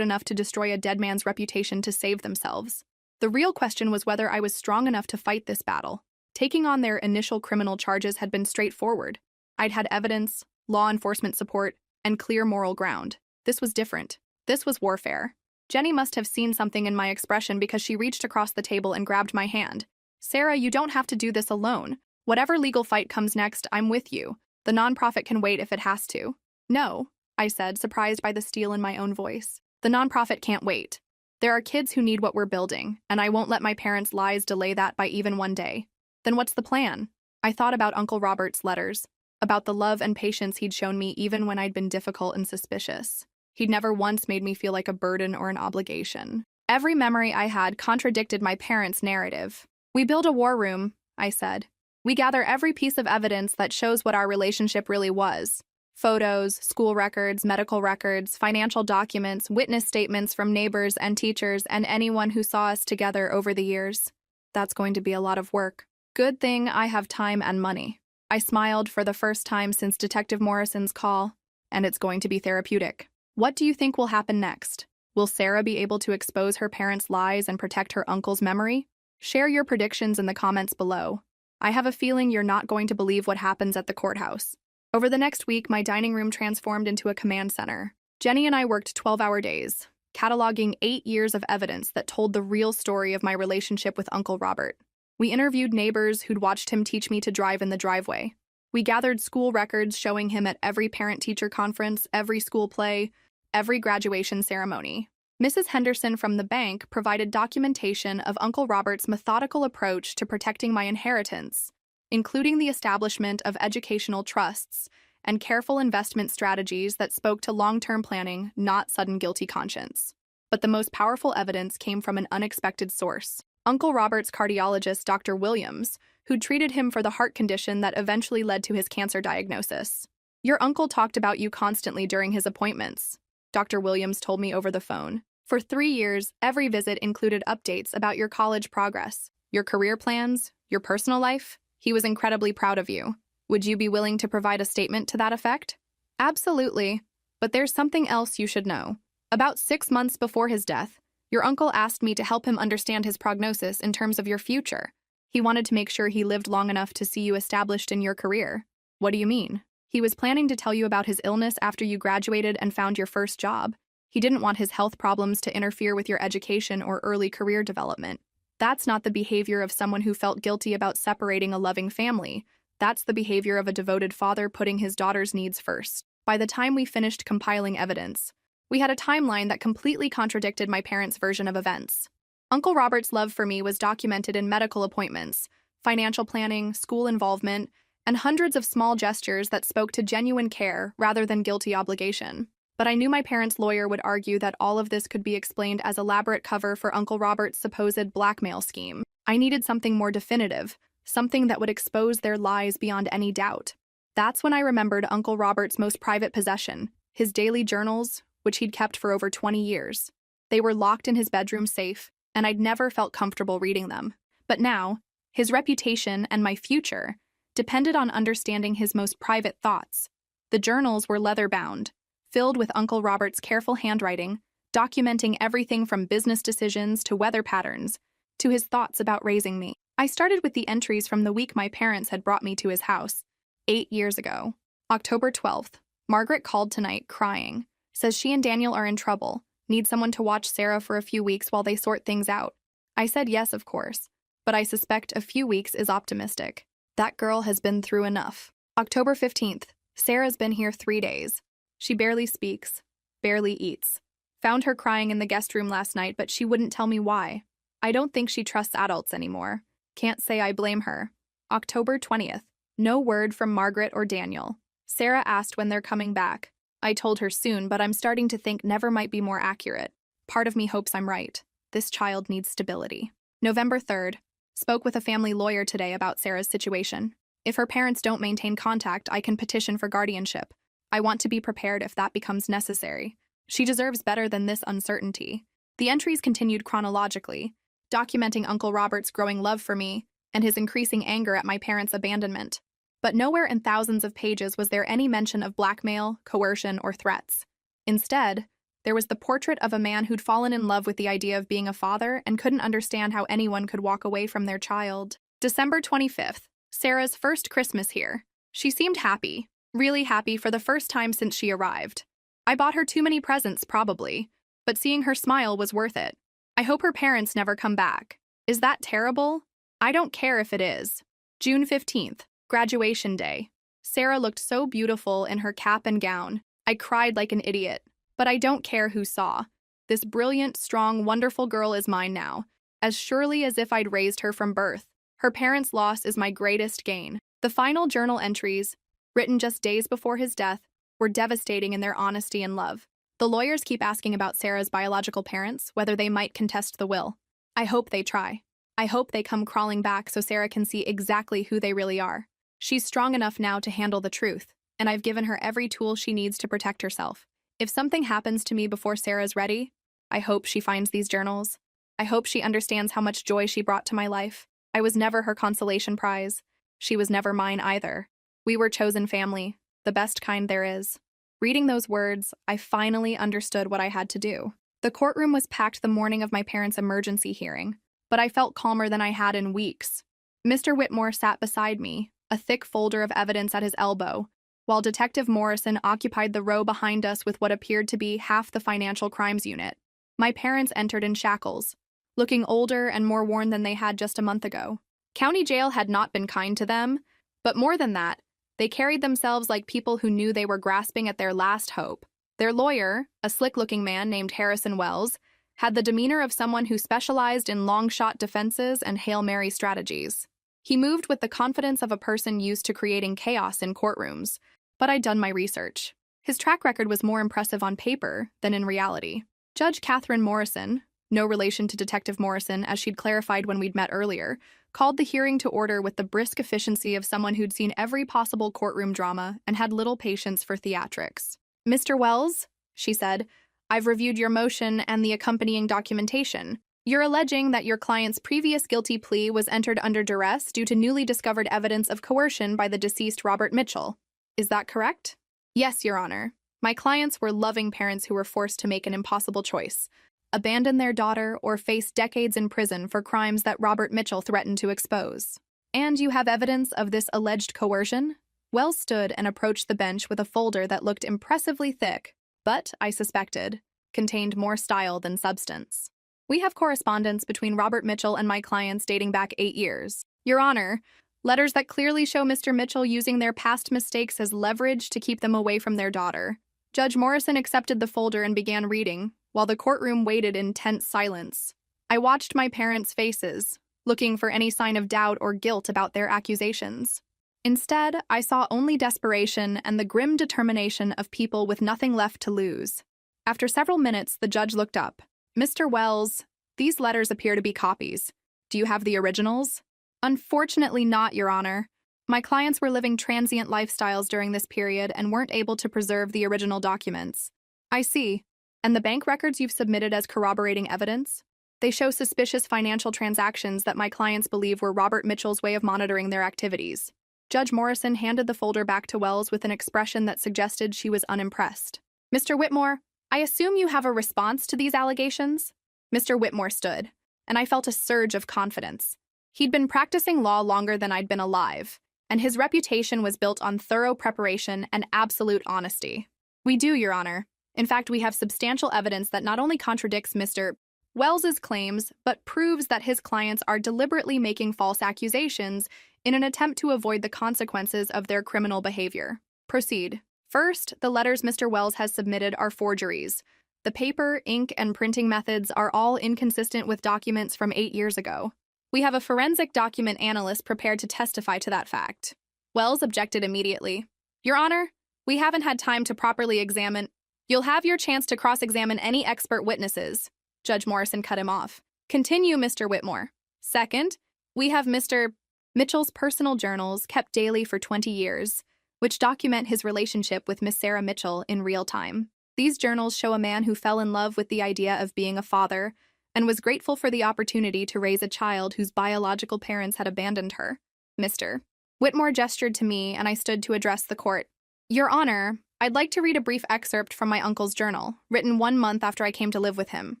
enough to destroy a dead man's reputation to save themselves. The real question was whether I was strong enough to fight this battle. Taking on their initial criminal charges had been straightforward. I'd had evidence, law enforcement support, and clear moral ground. This was different. This was warfare. Jenny must have seen something in my expression because she reached across the table and grabbed my hand. Sarah, you don't have to do this alone. Whatever legal fight comes next, I'm with you. The nonprofit can wait if it has to. No, I said, surprised by the steel in my own voice. The nonprofit can't wait. There are kids who need what we're building, and I won't let my parents' lies delay that by even one day. Then what's the plan? I thought about Uncle Robert's letters, about the love and patience he'd shown me even when I'd been difficult and suspicious. He'd never once made me feel like a burden or an obligation. Every memory I had contradicted my parents' narrative. We build a war room, I said. We gather every piece of evidence that shows what our relationship really was. Photos, school records, medical records, financial documents, witness statements from neighbors and teachers and anyone who saw us together over the years. That's going to be a lot of work. Good thing I have time and money. I smiled for the first time since Detective Morrison's call, and it's going to be therapeutic. What do you think will happen next? Will Sarah be able to expose her parents' lies and protect her uncle's memory? Share your predictions in the comments below. I have a feeling you're not going to believe what happens at the courthouse. Over the next week, my dining room transformed into a command center. Jenny and I worked 12-hour days, cataloging 8 years of evidence that told the real story of my relationship with Uncle Robert. We interviewed neighbors who'd watched him teach me to drive in the driveway. We gathered school records showing him at every parent-teacher conference, every school play, every graduation ceremony. Mrs. Henderson from the bank provided documentation of Uncle Robert's methodical approach to protecting my inheritance, including the establishment of educational trusts and careful investment strategies that spoke to long-term planning, not sudden guilty conscience. But the most powerful evidence came from an unexpected source. Uncle Robert's cardiologist, Dr. Williams, who'd treated him for the heart condition that eventually led to his cancer diagnosis. Your uncle talked about you constantly during his appointments, Dr. Williams told me over the phone. For 3 years, every visit included updates about your college progress, your career plans, your personal life. He was incredibly proud of you. Would you be willing to provide a statement to that effect? Absolutely. But there's something else you should know. About 6 months before his death, your uncle asked me to help him understand his prognosis in terms of your future. He wanted to make sure he lived long enough to see you established in your career. What do you mean? He was planning to tell you about his illness after you graduated and found your first job. He didn't want his health problems to interfere with your education or early career development. That's not the behavior of someone who felt guilty about separating a loving family. That's the behavior of a devoted father putting his daughter's needs first. By the time we finished compiling evidence, we had a timeline that completely contradicted my parents' version of events. Uncle Robert's love for me was documented in medical appointments, financial planning, school involvement, and hundreds of small gestures that spoke to genuine care rather than guilty obligation. But I knew my parents' lawyer would argue that all of this could be explained as elaborate cover for Uncle Robert's supposed blackmail scheme. I needed something more definitive, something that would expose their lies beyond any doubt. That's when I remembered Uncle Robert's most private possession, his daily journals, which he'd kept for over 20 years. They were locked in his bedroom safe, and I'd never felt comfortable reading them. But now, his reputation and my future depended on understanding his most private thoughts. The journals were leather-bound, filled with Uncle Robert's careful handwriting, documenting everything from business decisions to weather patterns, to his thoughts about raising me. I started with the entries from the week my parents had brought me to his house, 8 years ago. October 12th, Margaret called tonight crying, says she and Daniel are in trouble, need someone to watch Sarah for a few weeks while they sort things out. I said yes, of course, but I suspect a few weeks is optimistic. That girl has been through enough. October 15th, Sarah's been here 3 days. She barely speaks, barely eats. Found her crying in the guest room last night, but she wouldn't tell me why. I don't think she trusts adults anymore. Can't say I blame her. October 20th, no word from Margaret or Daniel. Sarah asked when they're coming back. I told her soon, but I'm starting to think never might be more accurate. Part of me hopes I'm right. This child needs stability. November 3rd, spoke with a family lawyer today about Sarah's situation. If her parents don't maintain contact, I can petition for guardianship. I want to be prepared if that becomes necessary. She deserves better than this uncertainty. The entries continued chronologically, documenting Uncle Robert's growing love for me and his increasing anger at my parents' abandonment. But nowhere in thousands of pages was there any mention of blackmail, coercion, or threats. Instead, there was the portrait of a man who'd fallen in love with the idea of being a father and couldn't understand how anyone could walk away from their child. December 25th, Sarah's first Christmas here. She seemed happy, really happy for the first time since she arrived. I bought her too many presents, probably, but seeing her smile was worth it. I hope her parents never come back. Is that terrible? I don't care if it is. June 15th. Graduation day. Sarah looked so beautiful in her cap and gown. I cried like an idiot, but I don't care who saw. This brilliant, strong, wonderful girl is mine now, as surely as if I'd raised her from birth. Her parents' loss is my greatest gain. The final journal entries, written just days before his death, were devastating in their honesty and love. The lawyers keep asking about Sarah's biological parents, whether they might contest the will. I hope they try. I hope they come crawling back so Sarah can see exactly who they really are. She's strong enough now to handle the truth, and I've given her every tool she needs to protect herself. If something happens to me before Sarah's ready, I hope she finds these journals. I hope she understands how much joy she brought to my life. I was never her consolation prize. She was never mine either. We were chosen family, the best kind there is. Reading those words, I finally understood what I had to do. The courtroom was packed the morning of my parents' emergency hearing, but I felt calmer than I had in weeks. Mr. Whitmore sat beside me, a thick folder of evidence at his elbow, while Detective Morrison occupied the row behind us with what appeared to be half the financial crimes unit. My parents entered in shackles, looking older and more worn than they had just a month ago. County jail had not been kind to them, but more than that, they carried themselves like people who knew they were grasping at their last hope. Their lawyer, a slick-looking man named Harrison Wells, had the demeanor of someone who specialized in long-shot defenses and Hail Mary strategies. He moved with the confidence of a person used to creating chaos in courtrooms, but I'd done my research. His track record was more impressive on paper than in reality. Judge Catherine Morrison, no relation to Detective Morrison as she'd clarified when we'd met earlier, called the hearing to order with the brisk efficiency of someone who'd seen every possible courtroom drama and had little patience for theatrics. "Mr. Wells," she said, "I've reviewed your motion and the accompanying documentation. You're alleging that your client's previous guilty plea was entered under duress due to newly discovered evidence of coercion by the deceased Robert Mitchell. Is that correct?" "Yes, Your Honor. My clients were loving parents who were forced to make an impossible choice: abandon their daughter or face decades in prison for crimes that Robert Mitchell threatened to expose." "And you have evidence of this alleged coercion?" Wells stood and approached the bench with a folder that looked impressively thick, but, I suspected, contained more style than substance. "We have correspondence between Robert Mitchell and my clients dating back 8 years. Your Honor, letters that clearly show Mr. Mitchell using their past mistakes as leverage to keep them away from their daughter." Judge Morrison accepted the folder and began reading, while the courtroom waited in tense silence. I watched my parents' faces, looking for any sign of doubt or guilt about their accusations. Instead, I saw only desperation and the grim determination of people with nothing left to lose. After several minutes, the judge looked up. "Mr. Wells, these letters appear to be copies. Do you have the originals?" "Unfortunately not, Your Honor. My clients were living transient lifestyles during this period and weren't able to preserve the original documents." "I see. And the bank records you've submitted as corroborating evidence? They show suspicious financial transactions that my clients believe were Robert Mitchell's way of monitoring their activities." Judge Morrison handed the folder back to Wells with an expression that suggested she was unimpressed. "Mr. Whitmore, I assume you have a response to these allegations?" Mr. Whitmore stood, and I felt a surge of confidence. He'd been practicing law longer than I'd been alive, and his reputation was built on thorough preparation and absolute honesty. "We do, Your Honor. In fact, we have substantial evidence that not only contradicts Mr. Wells's claims, but proves that his clients are deliberately making false accusations in an attempt to avoid the consequences of their criminal behavior." "Proceed." "First, the letters Mr. Wells has submitted are forgeries. The paper, ink, and printing methods are all inconsistent with documents from 8 years ago. We have a forensic document analyst prepared to testify to that fact." Wells objected immediately. "Your Honor, we haven't had time to properly examine—" "You'll have your chance to cross-examine any expert witnesses." Judge Morrison cut him off. "Continue, Mr. Whitmore." "Second, we have Mr. Mitchell's personal journals kept daily for 20 years, which document his relationship with Miss Sarah Mitchell in real time. These journals show a man who fell in love with the idea of being a father and was grateful for the opportunity to raise a child whose biological parents had abandoned her." Mr. Whitmore gestured to me, and I stood to address the court. "Your Honor, I'd like to read a brief excerpt from my uncle's journal, written 1 month after I came to live with him."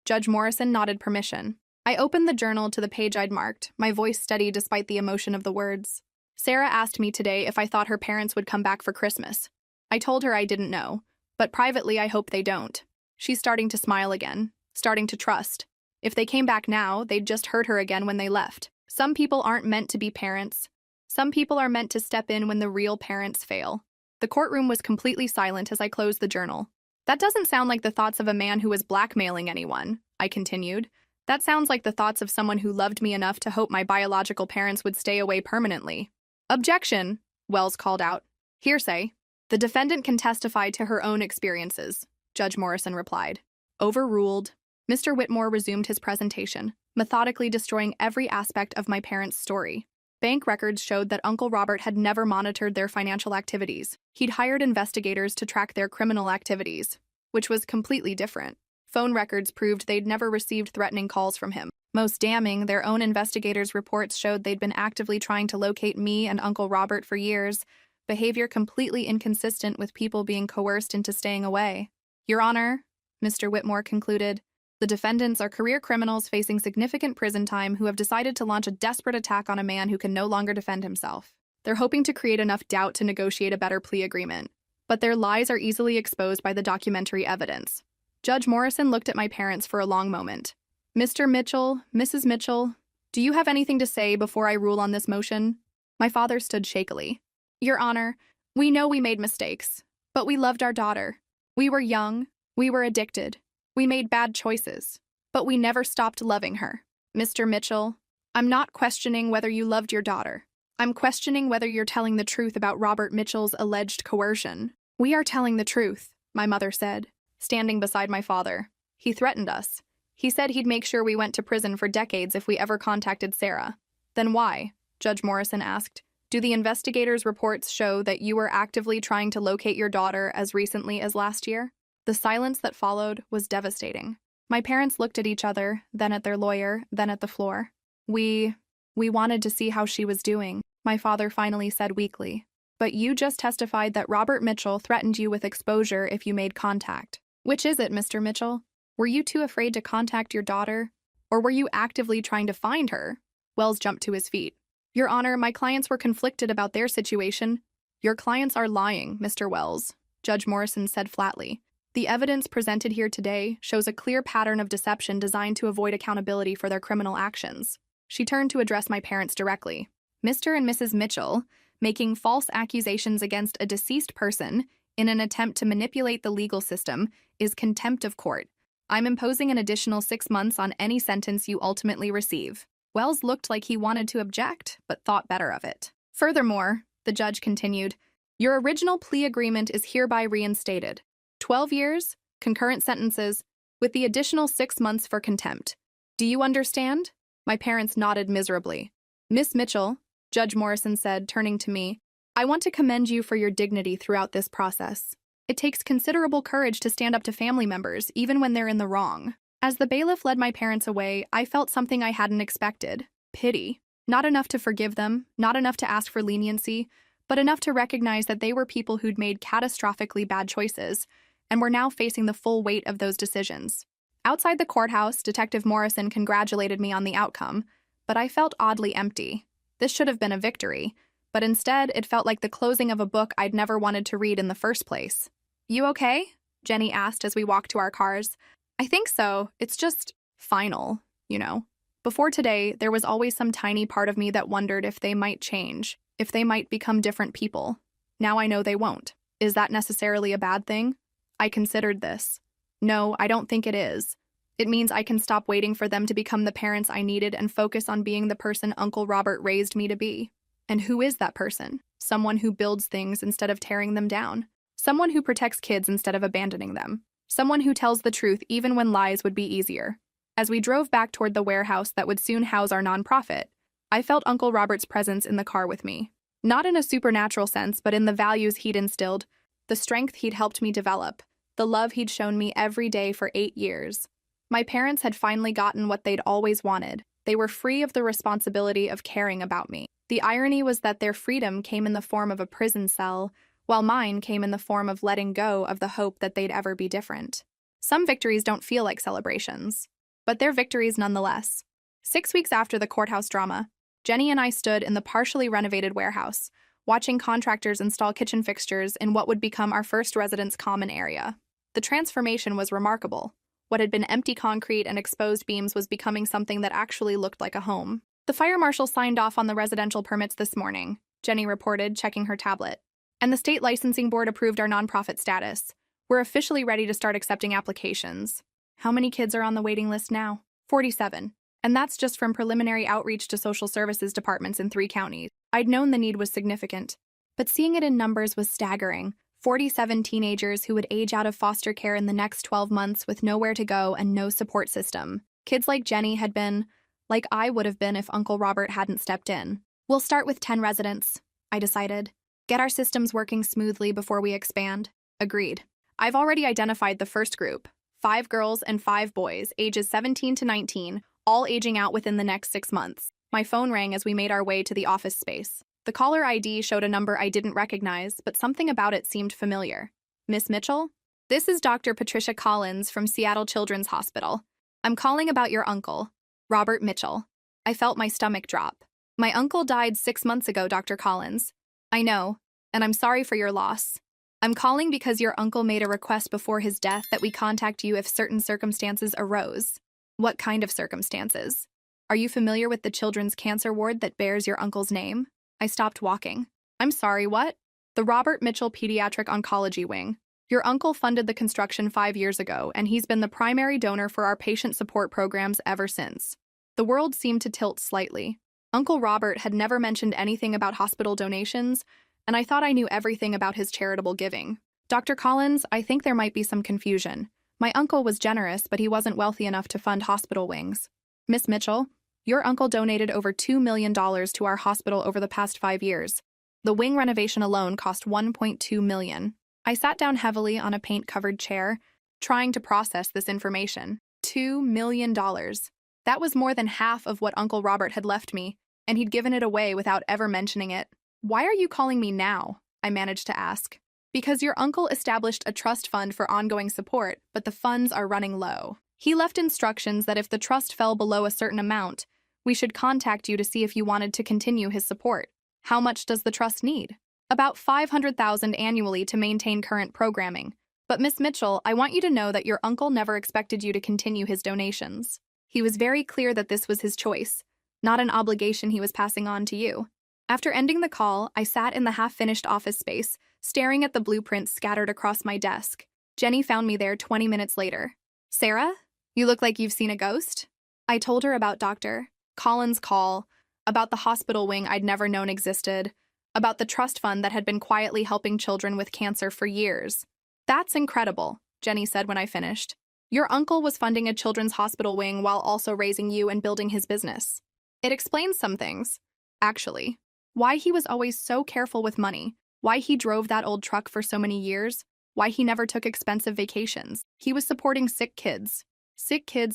Judge Morrison nodded permission. I opened the journal to the page I'd marked, my voice steady despite the emotion of the words. "Sarah asked me today if I thought her parents would come back for Christmas. I told her I didn't know, but privately I hope they don't. She's starting to smile again, starting to trust. If they came back now, they'd just hurt her again when they left. Some people aren't meant to be parents. Some people are meant to step in when the real parents fail." The courtroom was completely silent as I closed the journal. "That doesn't sound like the thoughts of a man who was blackmailing anyone," I continued. "That sounds like the thoughts of someone who loved me enough to hope my biological parents would stay away permanently." "Objection," Wells called out. "Hearsay. The defendant can testify to her own experiences," Judge Morrison replied. "Overruled." Mr. Whitmore resumed his presentation, methodically destroying every aspect of my parents' story. Bank records showed that Uncle Robert had never monitored their financial activities. He'd hired investigators to track their criminal activities, which was completely different. Phone records proved they'd never received threatening calls from him. Most damning, their own investigators' reports showed they'd been actively trying to locate me and Uncle Robert for years, behavior completely inconsistent with people being coerced into staying away. "Your Honor," Mr. Whitmore concluded, "the defendants are career criminals facing significant prison time who have decided to launch a desperate attack on a man who can no longer defend himself. They're hoping to create enough doubt to negotiate a better plea agreement. But their lies are easily exposed by the documentary evidence." Judge Morrison looked at my parents for a long moment. "Mr. Mitchell, Mrs. Mitchell, do you have anything to say before I rule on this motion?" My father stood shakily. "Your Honor, we know we made mistakes, but we loved our daughter. We were young, we were addicted. We made bad choices, but we never stopped loving her. Mr. Mitchell, I'm not questioning whether you loved your daughter. I'm questioning whether you're telling the truth about Robert Mitchell's alleged coercion." "We are telling the truth," my mother said, standing beside my father. "He threatened us. He said he'd make sure we went to prison for decades if we ever contacted Sarah." "Then why?" Judge Morrison asked. "Do the investigators' reports show that you were actively trying to locate your daughter as recently as last year?" The silence that followed was devastating. My parents looked at each other, then at their lawyer, then at the floor. We wanted to see how she was doing," my father finally said weakly. "But you just testified that Robert Mitchell threatened you with exposure if you made contact. Which is it, Mr. Mitchell? Were you too afraid to contact your daughter? Or were you actively trying to find her?" Wells jumped to his feet. "Your Honor, my clients were conflicted about their situation." "Your clients are lying, Mr. Wells," Judge Morrison said flatly. "The evidence presented here today shows a clear pattern of deception designed to avoid accountability for their criminal actions." She turned to address my parents directly. "Mr. and Mrs. Mitchell, making false accusations against a deceased person in an attempt to manipulate the legal system, is contempt of court. I'm imposing an additional 6 months on any sentence you ultimately receive." Wells looked like he wanted to object, but thought better of it. "Furthermore, the judge continued. Your original plea agreement is hereby reinstated. 12 years, concurrent sentences, with the additional 6 months for contempt. Do you understand? My parents nodded miserably. Miss Mitchell, Judge Morrison said, turning to me, I want to commend you for your dignity throughout this process. It takes considerable courage to stand up to family members, even when they're in the wrong. As the bailiff led my parents away, I felt something I hadn't expected. Pity. Not enough to forgive them, not enough to ask for leniency, but enough to recognize that they were people who'd made catastrophically bad choices, and were now facing the full weight of those decisions. Outside the courthouse, Detective Morrison congratulated me on the outcome, but I felt oddly empty. This should have been a victory, but instead it felt like the closing of a book I'd never wanted to read in the first place. You okay? Jenny asked as we walked to our cars. I think so. It's just final, you know. Before today, there was always some tiny part of me that wondered if they might change, if they might become different people. Now I know they won't. Is that necessarily a bad thing? I considered this. No, I don't think it is. It means I can stop waiting for them to become the parents I needed and focus on being the person Uncle Robert raised me to be. And who is that person? Someone who builds things instead of tearing them down. Someone who protects kids instead of abandoning them. Someone who tells the truth even when lies would be easier. As we drove back toward the warehouse that would soon house our nonprofit, I felt Uncle Robert's presence in the car with me. Not in a supernatural sense, but in the values he'd instilled, the strength he'd helped me develop, the love he'd shown me every day for 8 years. My parents had finally gotten what they'd always wanted. They were free of the responsibility of caring about me. The irony was that their freedom came in the form of a prison cell, while mine came in the form of letting go of the hope that they'd ever be different. Some victories don't feel like celebrations, but they're victories nonetheless. 6 weeks after the courthouse drama, Jenny and I stood in the partially renovated warehouse, watching contractors install kitchen fixtures in what would become our first residence common area. The transformation was remarkable. What had been empty concrete and exposed beams was becoming something that actually looked like a home. The fire marshal signed off on the residential permits this morning, Jenny reported, checking her tablet. And the state licensing board approved our nonprofit status. We're officially ready to start accepting applications. How many kids are on the waiting list now? 47. And that's just from preliminary outreach to social services departments in 3 counties. I'd known the need was significant, but seeing it in numbers was staggering. 47 teenagers who would age out of foster care in the next 12 months with nowhere to go and no support system. Kids like Jenny had been, like I would have been if Uncle Robert hadn't stepped in. We'll start with 10 residents, I decided. Get our systems working smoothly before we expand. Agreed. I've already identified the first group, 5 girls and 5 boys, ages 17 to 19, all aging out within the next 6 months. My phone rang as we made our way to the office space. The caller ID showed a number I didn't recognize, but something about it seemed familiar. Miss Mitchell? This is Dr. Patricia Collins from Seattle Children's Hospital. I'm calling about your uncle, Robert Mitchell. I felt my stomach drop. My uncle died 6 months ago, Dr. Collins. I know, and I'm sorry for your loss. I'm calling because your uncle made a request before his death that we contact you if certain circumstances arose. What kind of circumstances? Are you familiar with the children's cancer ward that bears your uncle's name? I stopped walking. I'm sorry, what? The Robert Mitchell Pediatric Oncology Wing. Your uncle funded the construction 5 years ago, and he's been the primary donor for our patient support programs ever since. The world seemed to tilt slightly. Uncle Robert had never mentioned anything about hospital donations, and I thought I knew everything about his charitable giving. Dr. Collins, I think there might be some confusion. My uncle was generous, but he wasn't wealthy enough to fund hospital wings. Miss Mitchell, your uncle donated over $2 million to our hospital over the past 5 years. The wing renovation alone cost $1.2 million. I sat down heavily on a paint-covered chair, trying to process this information. $2 million. That was more than half of what Uncle Robert had left me, and he'd given it away without ever mentioning it. Why are you calling me now? I managed to ask. Because your uncle established a trust fund for ongoing support, but the funds are running low. He left instructions that if the trust fell below a certain amount, we should contact you to see if you wanted to continue his support. How much does the trust need? About $500,000 annually to maintain current programming. But Miss Mitchell, I want you to know that your uncle never expected you to continue his donations. He was very clear that this was his choice, not an obligation he was passing on to you. After ending the call, I sat in the half-finished office space, staring at the blueprints scattered across my desk. Jenny found me there 20 minutes later. Sarah, you look like you've seen a ghost? I told her about Dr. Collins' call, about the hospital wing I'd never known existed, about the trust fund that had been quietly helping children with cancer for years. "That's incredible," Jenny said when I finished. "Your uncle was funding a children's hospital wing while also raising you and building his business. It explains some things, actually. Why he was always so careful with money, why he drove that old truck for so many years, why he never took expensive vacations. He was supporting sick kids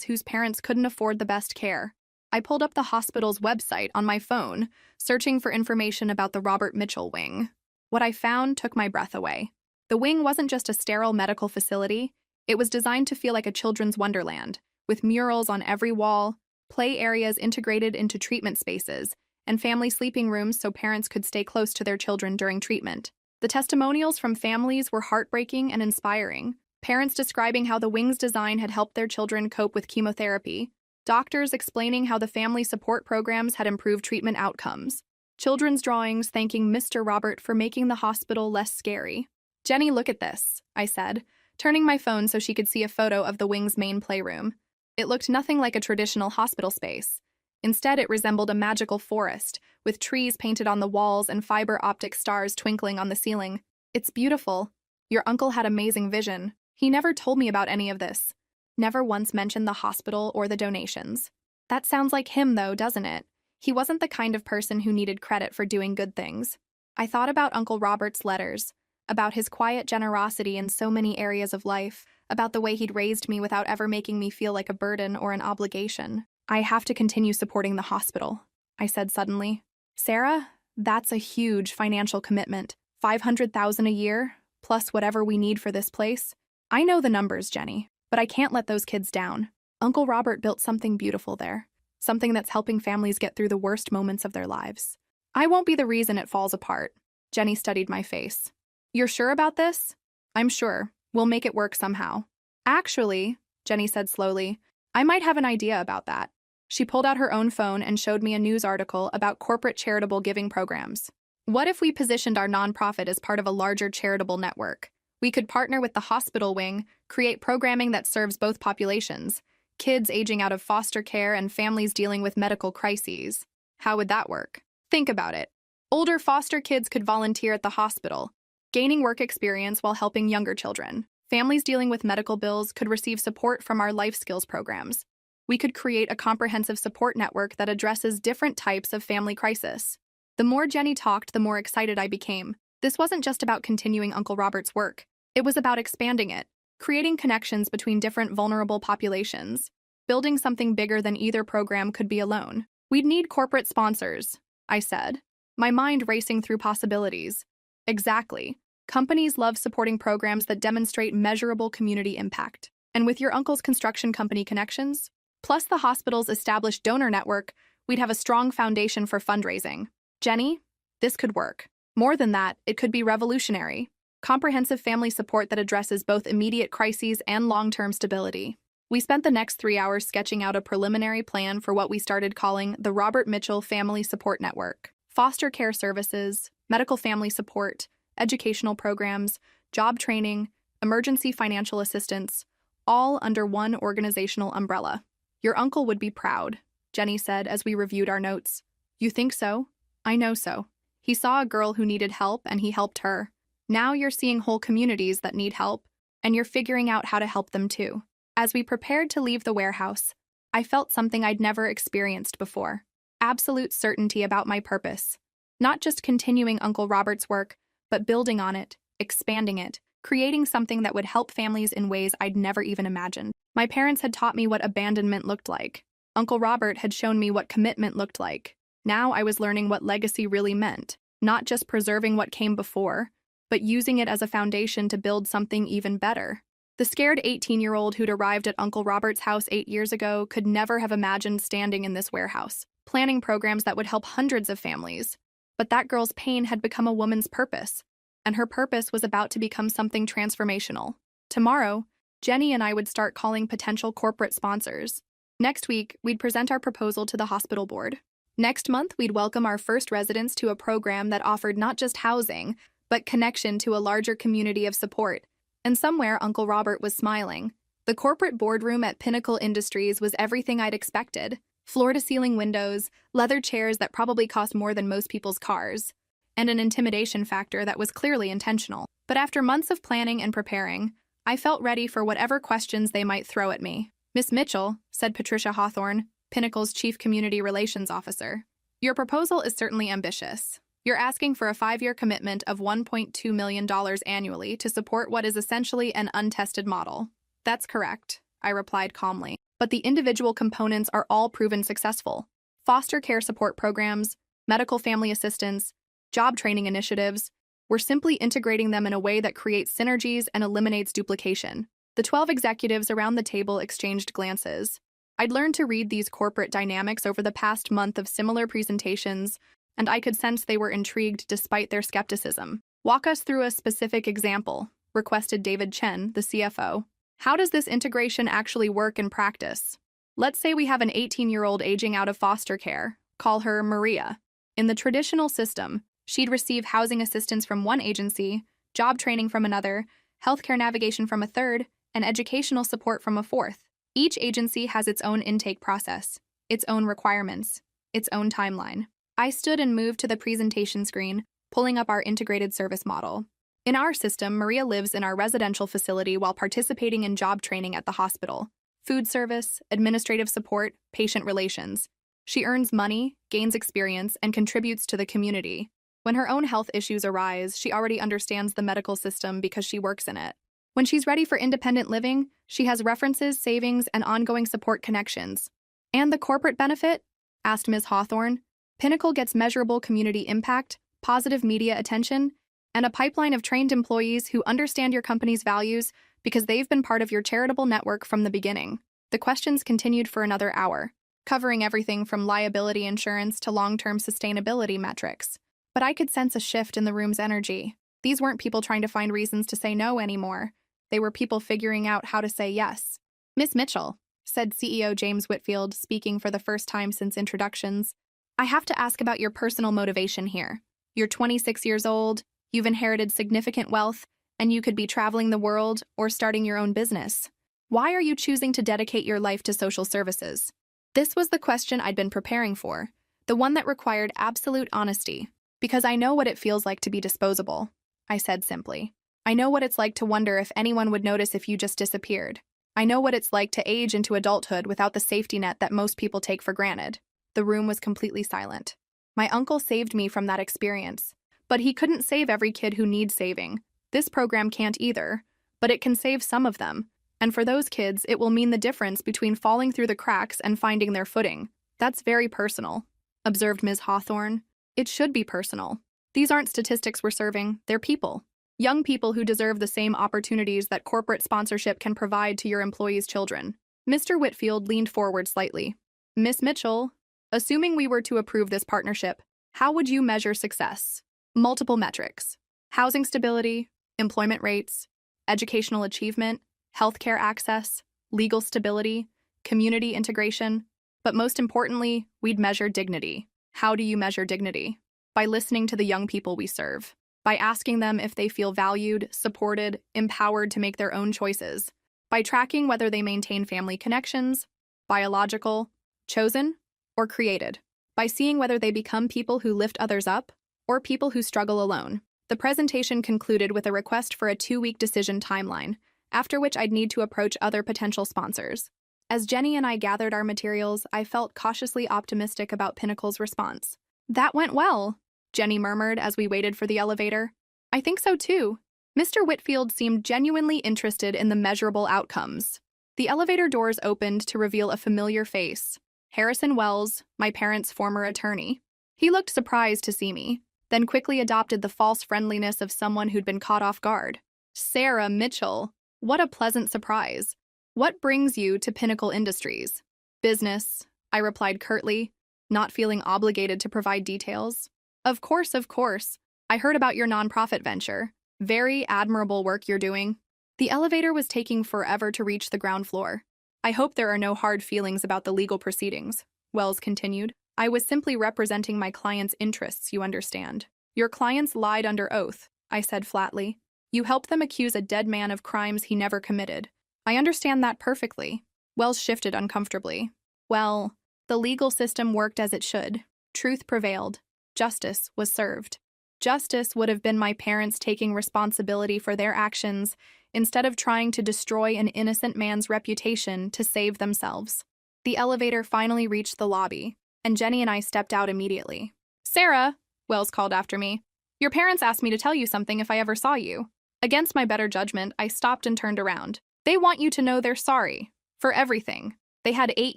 whose parents couldn't afford the best care." I pulled up the hospital's website on my phone, searching for information about the Robert Mitchell Wing. What I found took my breath away. The wing wasn't just a sterile medical facility, it was designed to feel like a children's wonderland, with murals on every wall, play areas integrated into treatment spaces, and family sleeping rooms so parents could stay close to their children during treatment. The testimonials from families were heartbreaking and inspiring, parents describing how the wing's design had helped their children cope with chemotherapy, doctors explaining how the family support programs had improved treatment outcomes, children's drawings thanking Mr. Robert for making the hospital less scary. "Jenny, look at this," I said, turning my phone so she could see a photo of the wing's main playroom. It looked nothing like a traditional hospital space. Instead, it resembled a magical forest, with trees painted on the walls and fiber optic stars twinkling on the ceiling. "It's beautiful. Your uncle had amazing vision. He never told me about any of this. Never once mentioned the hospital or the donations. That sounds like him, though, doesn't it? He wasn't the kind of person who needed credit for doing good things." I thought about Uncle Robert's letters, about his quiet generosity in so many areas of life, about the way he'd raised me without ever making me feel like a burden or an obligation. "I have to continue supporting the hospital," I said suddenly. "Sarah, that's a huge financial commitment. $500,000 a year, plus whatever we need for this place. I know the numbers, Jenny. But I can't let those kids down. Uncle Robert built something beautiful there, something that's helping families get through the worst moments of their lives. I won't be the reason it falls apart." Jenny studied my face. "You're sure about this?" "I'm sure. We'll make it work somehow." "Actually," Jenny said slowly, "I might have an idea about that." She pulled out her own phone and showed me a news article about corporate charitable giving programs. "What if we positioned our nonprofit as part of a larger charitable network? We could partner with the hospital wing, create programming that serves both populations, kids aging out of foster care and families dealing with medical crises. How would that work? Think about it. Older foster kids could volunteer at the hospital, gaining work experience while helping younger children. Families dealing with medical bills could receive support from our life skills programs. We could create a comprehensive support network that addresses different types of family crisis." The more Jenny talked, the more excited I became. This wasn't just about continuing Uncle Robert's work. It was about expanding it, creating connections between different vulnerable populations, building something bigger than either program could be alone. "We'd need corporate sponsors," I said, my mind racing through possibilities. "Exactly. Companies love supporting programs that demonstrate measurable community impact. And with your uncle's construction company connections, plus the hospital's established donor network, we'd have a strong foundation for fundraising. Jenny, this could work. More than that, it could be revolutionary. Comprehensive family support that addresses both immediate crises and long-term stability." We spent the next 3 hours sketching out a preliminary plan for what we started calling the Robert Mitchell Family Support Network. Foster care services, medical family support, educational programs, job training, emergency financial assistance, all under one organizational umbrella. "Your uncle would be proud," Jenny said as we reviewed our notes. "You think so?" "I know so. He saw a girl who needed help and he helped her. Now you're seeing whole communities that need help, and you're figuring out how to help them too." As we prepared to leave the warehouse, I felt something I'd never experienced before. Absolute certainty about my purpose. Not just continuing Uncle Robert's work, but building on it, expanding it, creating something that would help families in ways I'd never even imagined. My parents had taught me what abandonment looked like. Uncle Robert had shown me what commitment looked like. Now I was learning what legacy really meant, not just preserving what came before, but using it as a foundation to build something even better. The scared 18-year-old who'd arrived at Uncle Robert's house 8 years ago could never have imagined standing in this warehouse, planning programs that would help hundreds of families. But that girl's pain had become a woman's purpose, and her purpose was about to become something transformational. Tomorrow, Jenny and I would start calling potential corporate sponsors. Next week, we'd present our proposal to the hospital board. Next month, we'd welcome our first residents to a program that offered not just housing, but connection to a larger community of support. And somewhere, Uncle Robert was smiling. The corporate boardroom at Pinnacle Industries was everything I'd expected. Floor-to-ceiling windows, leather chairs that probably cost more than most people's cars, and an intimidation factor that was clearly intentional. But after months of planning and preparing, I felt ready for whatever questions they might throw at me. "Miss Mitchell," said Patricia Hawthorne, Pinnacle's Chief Community Relations Officer, "your proposal is certainly ambitious. You're asking for a 5-year commitment of $1.2 million annually to support what is essentially an untested model." "That's correct," I replied calmly. "But the individual components are all proven successful. Foster care support programs, medical family assistance, job training initiatives. We're simply integrating them in a way that creates synergies and eliminates duplication." The 12 executives around the table exchanged glances. I'd learned to read these corporate dynamics over the past month of similar presentations, and I could sense they were intrigued despite their skepticism. "Walk us through a specific example," requested David Chen, the CFO. "How does this integration actually work in practice? Let's say we have an 18-year-old aging out of foster care. Call her Maria. In the traditional system, she'd receive housing assistance from one agency, job training from another, healthcare navigation from a third, and educational support from a fourth. Each agency has its own intake process, its own requirements, its own timeline." I stood and moved to the presentation screen, pulling up our integrated service model. "In our system, Maria lives in our residential facility while participating in job training at the hospital. Food service, administrative support, patient relations. She earns money, gains experience, and contributes to the community. When her own health issues arise, she already understands the medical system because she works in it. When she's ready for independent living, she has references, savings, and ongoing support connections." "And the corporate benefit?" asked Ms. Hawthorne. "Pinnacle gets measurable community impact, positive media attention, and a pipeline of trained employees who understand your company's values because they've been part of your charitable network from the beginning." The questions continued for another hour, covering everything from liability insurance to long-term sustainability metrics. But I could sense a shift in the room's energy. These weren't people trying to find reasons to say no anymore. They were people figuring out how to say yes. "Miss Mitchell," said CEO James Whitfield, speaking for the first time since introductions, "I have to ask about your personal motivation here. You're 26 years old, you've inherited significant wealth, and you could be traveling the world or starting your own business. Why are you choosing to dedicate your life to social services?" This was the question I'd been preparing for, the one that required absolute honesty. "Because I know what it feels like to be disposable," I said simply. "I know what it's like to wonder if anyone would notice if you just disappeared. I know what it's like to age into adulthood without the safety net that most people take for granted." The room was completely silent. My uncle saved me from that experience, but he couldn't save every kid who needs saving. This program can't either, but it can save some of them. And for those kids, it will mean the difference between falling through the cracks and finding their footing. "That's very personal," observed Ms. Hawthorne. "It should be personal. These aren't statistics we're serving, they're people. Young people who deserve the same opportunities that corporate sponsorship can provide to your employees' children." Mr. Whitfield leaned forward slightly. "Miss Mitchell, assuming we were to approve this partnership, how would you measure success?" "Multiple metrics. Housing stability, employment rates, educational achievement, healthcare access, legal stability, community integration. But most importantly, we'd measure dignity." "How do you measure dignity?" "By listening to the young people we serve. By asking them if they feel valued, supported, empowered to make their own choices. By tracking whether they maintain family connections, biological, chosen, or created. By seeing whether they become people who lift others up, or people who struggle alone." The presentation concluded with a request for a 2-week decision timeline, after which I'd need to approach other potential sponsors. As Jenny and I gathered our materials, I felt cautiously optimistic about Pinnacle's response. "That went well," Jenny murmured as we waited for the elevator. "I think so too." Mr. Whitfield seemed genuinely interested in the measurable outcomes. The elevator doors opened to reveal a familiar face. Harrison Wells, my parents' former attorney. He looked surprised to see me, then quickly adopted the false friendliness of someone who'd been caught off guard. "Sarah Mitchell, what a pleasant surprise. What brings you to Pinnacle Industries?" "Business," I replied curtly, not feeling obligated to provide details. Of course. I heard about your nonprofit venture. Very admirable work you're doing." The elevator was taking forever to reach the ground floor. "I hope there are no hard feelings about the legal proceedings," Wells continued. "I was simply representing my client's interests, you understand." "Your clients lied under oath," I said flatly. "You helped them accuse a dead man of crimes he never committed." "I understand that perfectly." Wells shifted uncomfortably. "Well, the legal system worked as it should. Truth prevailed. Justice was served." Justice would have been my parents taking responsibility for their actions instead of trying to destroy an innocent man's reputation to save themselves. The elevator finally reached the lobby, and Jenny and I stepped out immediately. "Sarah," Wells called after me, "your parents asked me to tell you something if I ever saw you." Against my better judgment, I stopped and turned around. "They want you to know they're sorry. For everything. They had 8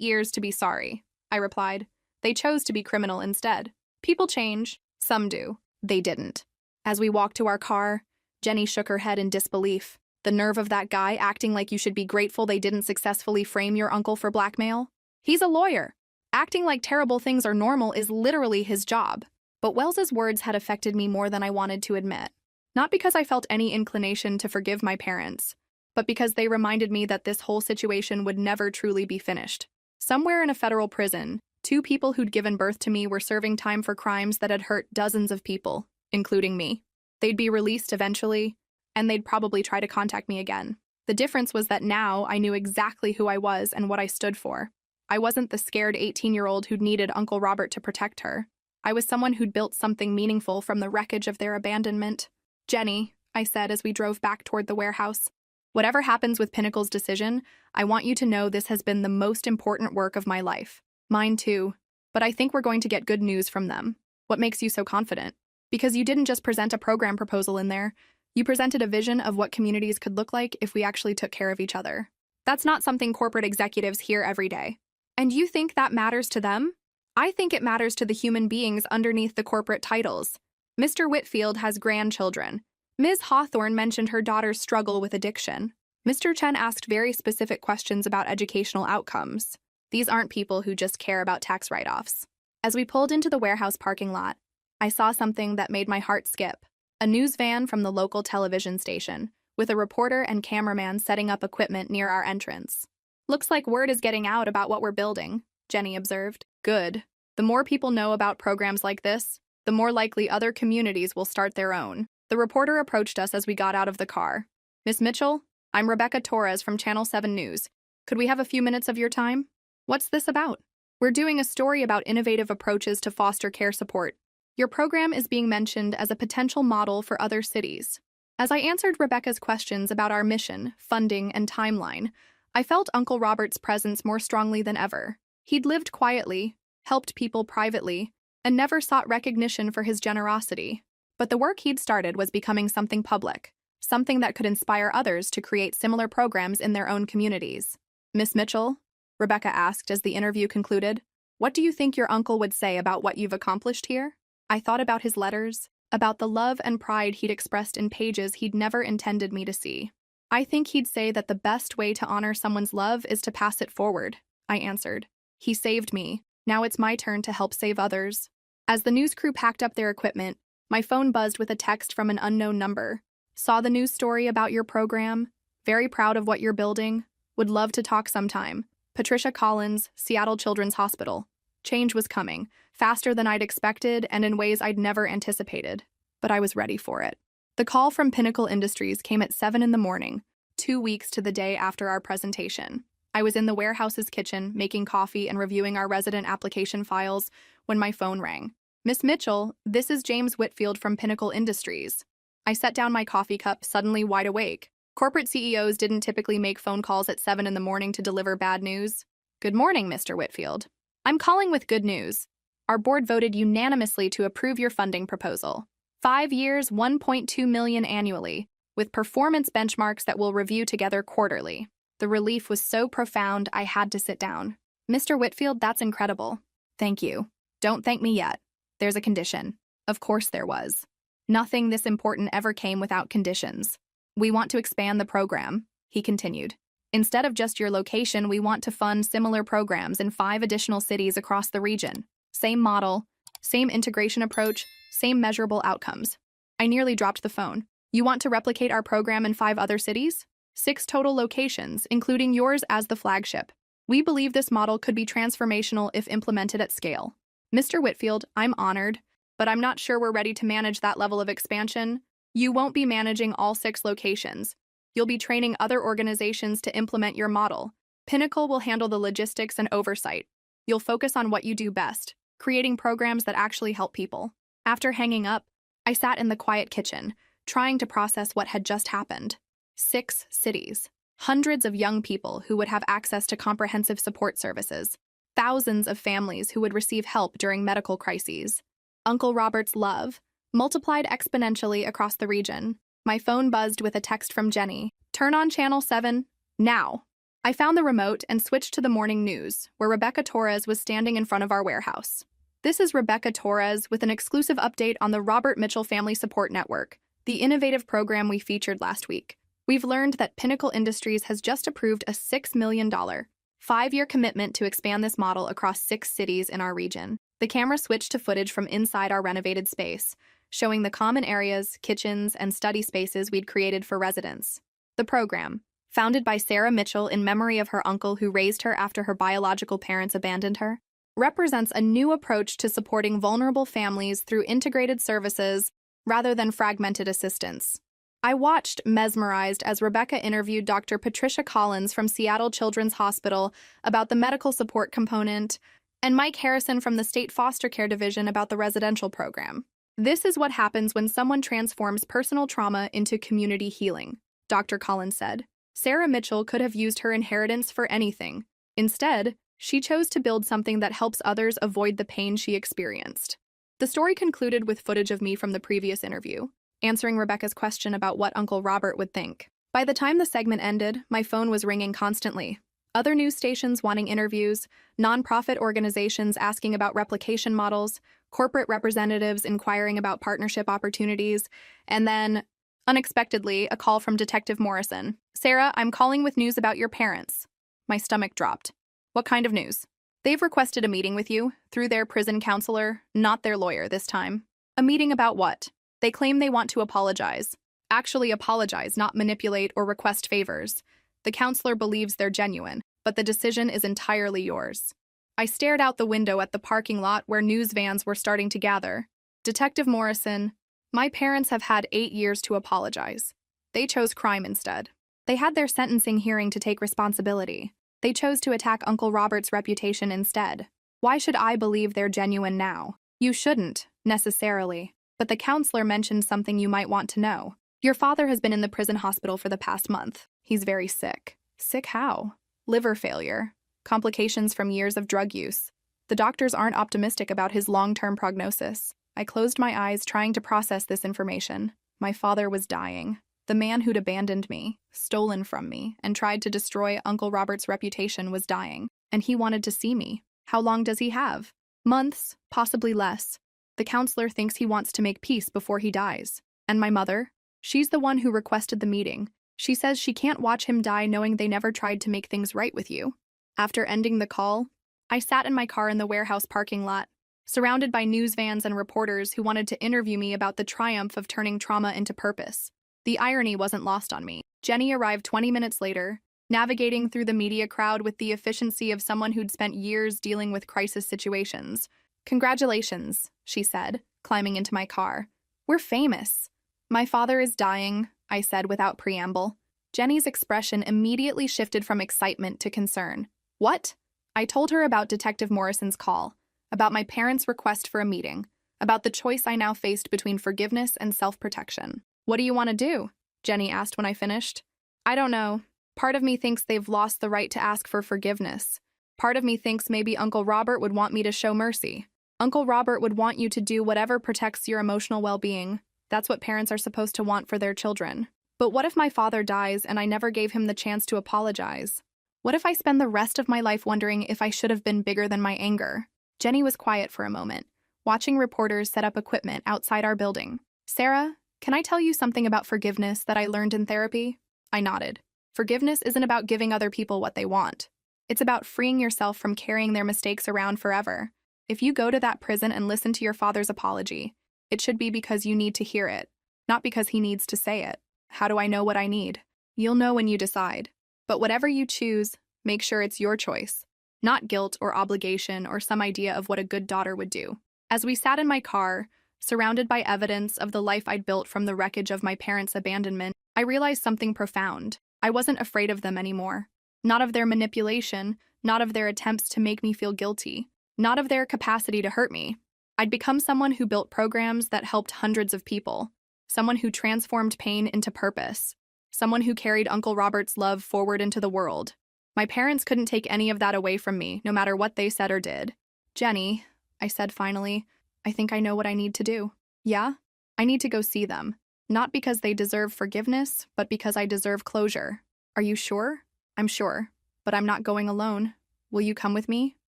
years to be sorry," I replied. "They chose to be criminal instead. People change. Some do. They didn't." As we walked to our car, Jenny shook her head in disbelief. "The nerve of that guy acting like you should be grateful they didn't successfully frame your uncle for blackmail. He's a lawyer. Acting like terrible things are normal is literally his job." But Wells's words had affected me more than I wanted to admit. Not because I felt any inclination to forgive my parents, but because they reminded me that this whole situation would never truly be finished. Somewhere in a federal prison, 2 people who'd given birth to me were serving time for crimes that had hurt dozens of people, including me. They'd be released eventually, and they'd probably try to contact me again. The difference was that now I knew exactly who I was and what I stood for. I wasn't the scared 18-year-old who'd needed Uncle Robert to protect her. I was someone who'd built something meaningful from the wreckage of their abandonment. "Jenny," I said as we drove back toward the warehouse, "whatever happens with Pinnacle's decision, I want you to know this has been the most important work of my life. Mine too. But I think we're going to get good news from them." "What makes you so confident?" "Because you didn't just present a program proposal in there. You presented a vision of what communities could look like if we actually took care of each other. That's not something corporate executives hear every day." "And you think that matters to them?" "I think it matters to the human beings underneath the corporate titles. Mr. Whitfield has grandchildren. Ms. Hawthorne mentioned her daughter's struggle with addiction. Mr. Chen asked very specific questions about educational outcomes. These aren't people who just care about tax write-offs." As we pulled into the warehouse parking lot, I saw something that made my heart skip. A news van from the local television station, with a reporter and cameraman setting up equipment near our entrance. "Looks like word is getting out about what we're building," Jenny observed. "Good. The more people know about programs like this, the more likely other communities will start their own." The reporter approached us as we got out of the car. "Miss Mitchell, I'm Rebecca Torres from Channel 7 News. Could we have a few minutes of your time?" "What's this about?" "We're doing a story about innovative approaches to foster care support. Your program is being mentioned as a potential model for other cities." As I answered Rebecca's questions about our mission, funding, and timeline, I felt Uncle Robert's presence more strongly than ever. He'd lived quietly, helped people privately, and never sought recognition for his generosity. But the work he'd started was becoming something public, something that could inspire others to create similar programs in their own communities. "Miss Mitchell," Rebecca asked as the interview concluded, "what do you think your uncle would say about what you've accomplished here?" I thought about his letters, about the love and pride he'd expressed in pages he'd never intended me to see. "I think he'd say that the best way to honor someone's love is to pass it forward," I answered. "He saved me. Now it's my turn to help save others." As the news crew packed up their equipment, my phone buzzed with a text from an unknown number. "Saw the news story about your program. Very proud of what you're building. Would love to talk sometime. Patricia Collins, Seattle Children's Hospital." Change was coming, faster than I'd expected and in ways I'd never anticipated. But I was ready for it. The call from Pinnacle Industries came at 7 in the morning, 2 weeks to the day after our presentation. I was in the warehouse's kitchen, making coffee and reviewing our resident application files, when my phone rang. "Miss Mitchell, this is James Whitfield from Pinnacle Industries." I set down my coffee cup, suddenly wide awake. Corporate CEOs didn't typically make phone calls at 7 in the morning to deliver bad news. "Good morning, Mr. Whitfield. I'm calling with good news. Our board voted unanimously to approve your funding proposal. 5 years, $1.2 million annually, with performance benchmarks that we'll review together quarterly." The relief was so profound I had to sit down. "Mr. Whitfield, that's incredible. Thank you. Don't thank me yet. There's a condition." Of course there was. Nothing this important ever came without conditions. "We want to expand the program," he continued. "Instead of just your location, we want to fund similar programs in 5 additional cities across the region. Same model, same integration approach, same measurable outcomes." I nearly dropped the phone. "You want to replicate our program in 5 other cities?" 6 total locations, including yours as the flagship. "We believe this model could be transformational if implemented at scale." "Mr. Whitfield, I'm honored, but I'm not sure we're ready to manage that level of expansion. You won't be managing all 6 locations. You'll be training other organizations to implement your model. Pinnacle will handle the logistics and oversight. You'll focus on what you do best, creating programs that actually help people." After hanging up, I sat in the quiet kitchen, trying to process what had just happened. 6 cities. Hundreds of young people who would have access to comprehensive support services. Thousands of families who would receive help during medical crises. Uncle Robert's love, multiplied exponentially across the region. My phone buzzed with a text from Jenny. Turn on Channel 7, now. I found the remote and switched to the morning news, where Rebecca Torres was standing in front of our warehouse. This is Rebecca Torres with an exclusive update on the Robert Mitchell Family Support Network, the innovative program we featured last week. We've learned that Pinnacle Industries has just approved a $6 million, 5-year commitment to expand this model across 6 cities in our region. The camera switched to footage from inside our renovated space, showing the common areas, kitchens, and study spaces we'd created for residents. The program, founded by Sarah Mitchell in memory of her uncle who raised her after her biological parents abandoned her, represents a new approach to supporting vulnerable families through integrated services rather than fragmented assistance. I watched mesmerized as Rebecca interviewed Dr. Patricia Collins from Seattle Children's Hospital about the medical support component, and Mike Harrison from the State Foster Care Division about the residential program. This is what happens when someone transforms personal trauma into community healing, Dr. Collins said. Sarah Mitchell could have used her inheritance for anything. Instead, she chose to build something that helps others avoid the pain she experienced. The story concluded with footage of me from the previous interview, answering Rebecca's question about what Uncle Robert would think. By the time the segment ended, my phone was ringing constantly. Other news stations wanting interviews, nonprofit organizations asking about replication models, corporate representatives inquiring about partnership opportunities, and then, unexpectedly, a call from Detective Morrison. Sarah, I'm calling with news about your parents. My stomach dropped. What kind of news? They've requested a meeting with you, through their prison counselor, not their lawyer this time. A meeting about what? They claim they want to apologize. Actually apologize, not manipulate or request favors. The counselor believes they're genuine, but the decision is entirely yours. I stared out the window at the parking lot where news vans were starting to gather. Detective Morrison, my parents have had 8 years to apologize. They chose crime instead. They had their sentencing hearing to take responsibility. They chose to attack Uncle Robert's reputation instead. Why should I believe they're genuine now? You shouldn't, necessarily. But the counselor mentioned something you might want to know. Your father has been in the prison hospital for the past month. He's very sick. Sick how? Liver failure. Complications from years of drug use. The doctors aren't optimistic about his long-term prognosis. I closed my eyes trying to process this information. My father was dying. The man who'd abandoned me, stolen from me, and tried to destroy Uncle Robert's reputation was dying, and he wanted to see me. How long does he have? Months, possibly less. The counselor thinks he wants to make peace before he dies. And my mother? She's the one who requested the meeting. She says she can't watch him die knowing they never tried to make things right with you. After ending the call, I sat in my car in the warehouse parking lot, surrounded by news vans and reporters who wanted to interview me about the triumph of turning trauma into purpose. The irony wasn't lost on me. Jenny arrived 20 minutes later, navigating through the media crowd with the efficiency of someone who'd spent years dealing with crisis situations. Congratulations, she said, climbing into my car. We're famous. My father is dying, I said without preamble. Jenny's expression immediately shifted from excitement to concern. What? I told her about Detective Morrison's call, about my parents' request for a meeting, about the choice I now faced between forgiveness and self-protection. What do you want to do? Jenny asked when I finished. I don't know. Part of me thinks they've lost the right to ask for forgiveness. Part of me thinks maybe Uncle Robert would want me to show mercy. Uncle Robert would want you to do whatever protects your emotional well-being. That's what parents are supposed to want for their children. But what if my father dies and I never gave him the chance to apologize? What if I spend the rest of my life wondering if I should have been bigger than my anger? Jenny was quiet for a moment, watching reporters set up equipment outside our building. Sarah, can I tell you something about forgiveness that I learned in therapy? I nodded. Forgiveness isn't about giving other people what they want. It's about freeing yourself from carrying their mistakes around forever. If you go to that prison and listen to your father's apology, it should be because you need to hear it, not because he needs to say it. How do I know what I need? You'll know when you decide. But whatever you choose, make sure it's your choice, not guilt or obligation or some idea of what a good daughter would do. As we sat in my car, surrounded by evidence of the life I'd built from the wreckage of my parents' abandonment, I realized something profound. I wasn't afraid of them anymore. Not of their manipulation, not of their attempts to make me feel guilty. Not of their capacity to hurt me. I'd become someone who built programs that helped hundreds of people, someone who transformed pain into purpose, someone who carried Uncle Robert's love forward into the world. My parents couldn't take any of that away from me, no matter what they said or did. Jenny, I said finally, I think I know what I need to do. Yeah? I need to go see them. Not because they deserve forgiveness, but because I deserve closure. Are you sure? I'm sure. But I'm not going alone. Will you come with me?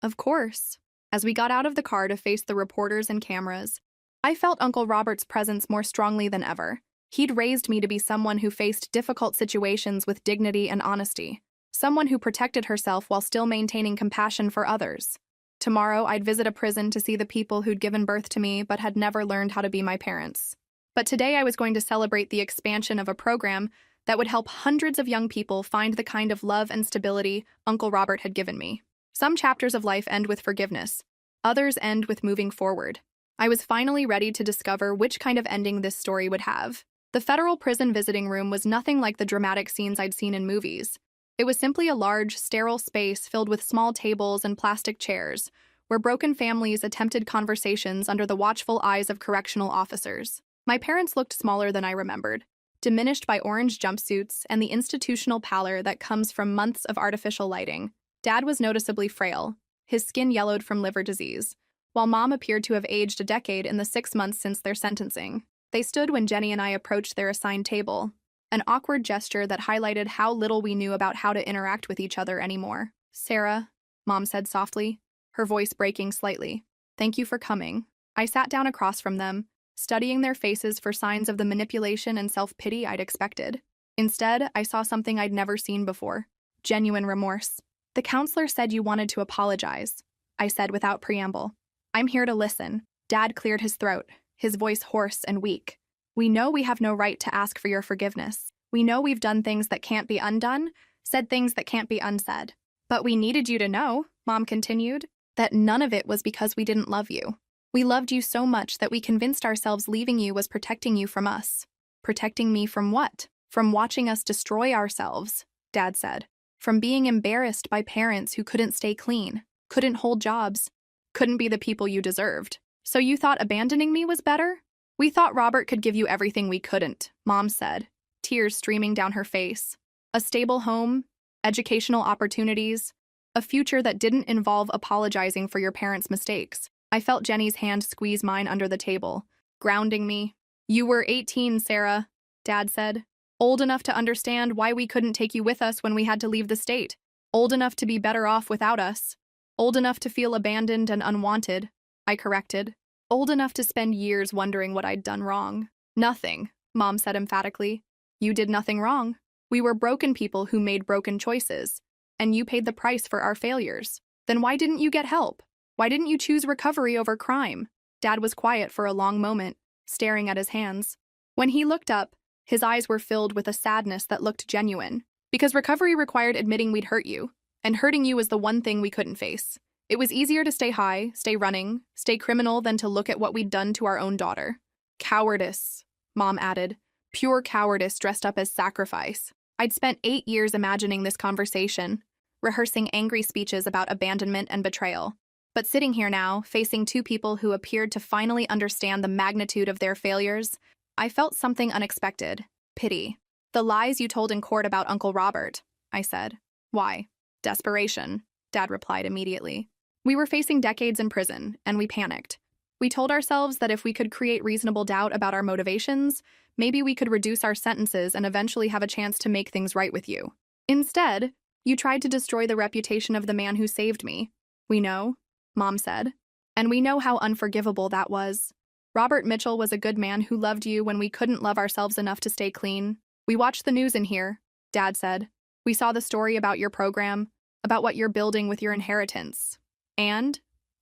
Of course. As we got out of the car to face the reporters and cameras, I felt Uncle Robert's presence more strongly than ever. He'd raised me to be someone who faced difficult situations with dignity and honesty, someone who protected herself while still maintaining compassion for others. Tomorrow, I'd visit a prison to see the people who'd given birth to me but had never learned how to be my parents. But today I was going to celebrate the expansion of a program that would help hundreds of young people find the kind of love and stability Uncle Robert had given me. Some chapters of life end with forgiveness. Others end with moving forward. I was finally ready to discover which kind of ending this story would have. The federal prison visiting room was nothing like the dramatic scenes I'd seen in movies. It was simply a large, sterile space filled with small tables and plastic chairs, where broken families attempted conversations under the watchful eyes of correctional officers. My parents looked smaller than I remembered, diminished by orange jumpsuits and the institutional pallor that comes from months of artificial lighting. Dad was noticeably frail, his skin yellowed from liver disease, while Mom appeared to have aged a decade in the 6 months since their sentencing. They stood when Jenny and I approached their assigned table, an awkward gesture that highlighted how little we knew about how to interact with each other anymore. Sarah, Mom said softly, her voice breaking slightly. Thank you for coming. I sat down across from them, studying their faces for signs of the manipulation and self-pity I'd expected. Instead, I saw something I'd never seen before. Genuine remorse. The counselor said you wanted to apologize, I said without preamble. I'm here to listen. Dad cleared his throat, his voice hoarse and weak. We know we have no right to ask for your forgiveness. We know we've done things that can't be undone, said things that can't be unsaid. But we needed you to know, Mom continued, that none of it was because we didn't love you. We loved you so much that we convinced ourselves leaving you was protecting you from us. Protecting me from what? From watching us destroy ourselves, Dad said. From being embarrassed by parents who couldn't stay clean, couldn't hold jobs, couldn't be the people you deserved. So you thought abandoning me was better? We thought Robert could give you everything we couldn't, Mom said, tears streaming down her face. A stable home, educational opportunities, a future that didn't involve apologizing for your parents' mistakes. I felt Jenny's hand squeeze mine under the table, grounding me. You were 18, Sarah, Dad said. Old enough to understand why we couldn't take you with us when we had to leave the state. Old enough to be better off without us. Old enough to feel abandoned and unwanted, I corrected. Old enough to spend years wondering what I'd done wrong. Nothing, Mom said emphatically. You did nothing wrong. We were broken people who made broken choices, and you paid the price for our failures. Then why didn't you get help? Why didn't you choose recovery over crime? Dad was quiet for a long moment, staring at his hands. When he looked up, his eyes were filled with a sadness that looked genuine. Because recovery required admitting we'd hurt you, and hurting you was the one thing we couldn't face. It was easier to stay high, stay running, stay criminal than to look at what we'd done to our own daughter. Cowardice, Mom added. Pure cowardice dressed up as sacrifice. I'd spent 8 years imagining this conversation, rehearsing angry speeches about abandonment and betrayal. But sitting here now, facing two people who appeared to finally understand the magnitude of their failures, I felt something unexpected. Pity. The lies you told in court about Uncle Robert, I said. Why? Desperation, Dad replied immediately. We were facing decades in prison, and we panicked. We told ourselves that if we could create reasonable doubt about our motivations, maybe we could reduce our sentences and eventually have a chance to make things right with you. Instead, you tried to destroy the reputation of the man who saved me. We know, Mom said, and we know how unforgivable that was. Robert Mitchell was a good man who loved you when we couldn't love ourselves enough to stay clean. We watched the news in here, Dad said. We saw the story about your program, about what you're building with your inheritance. And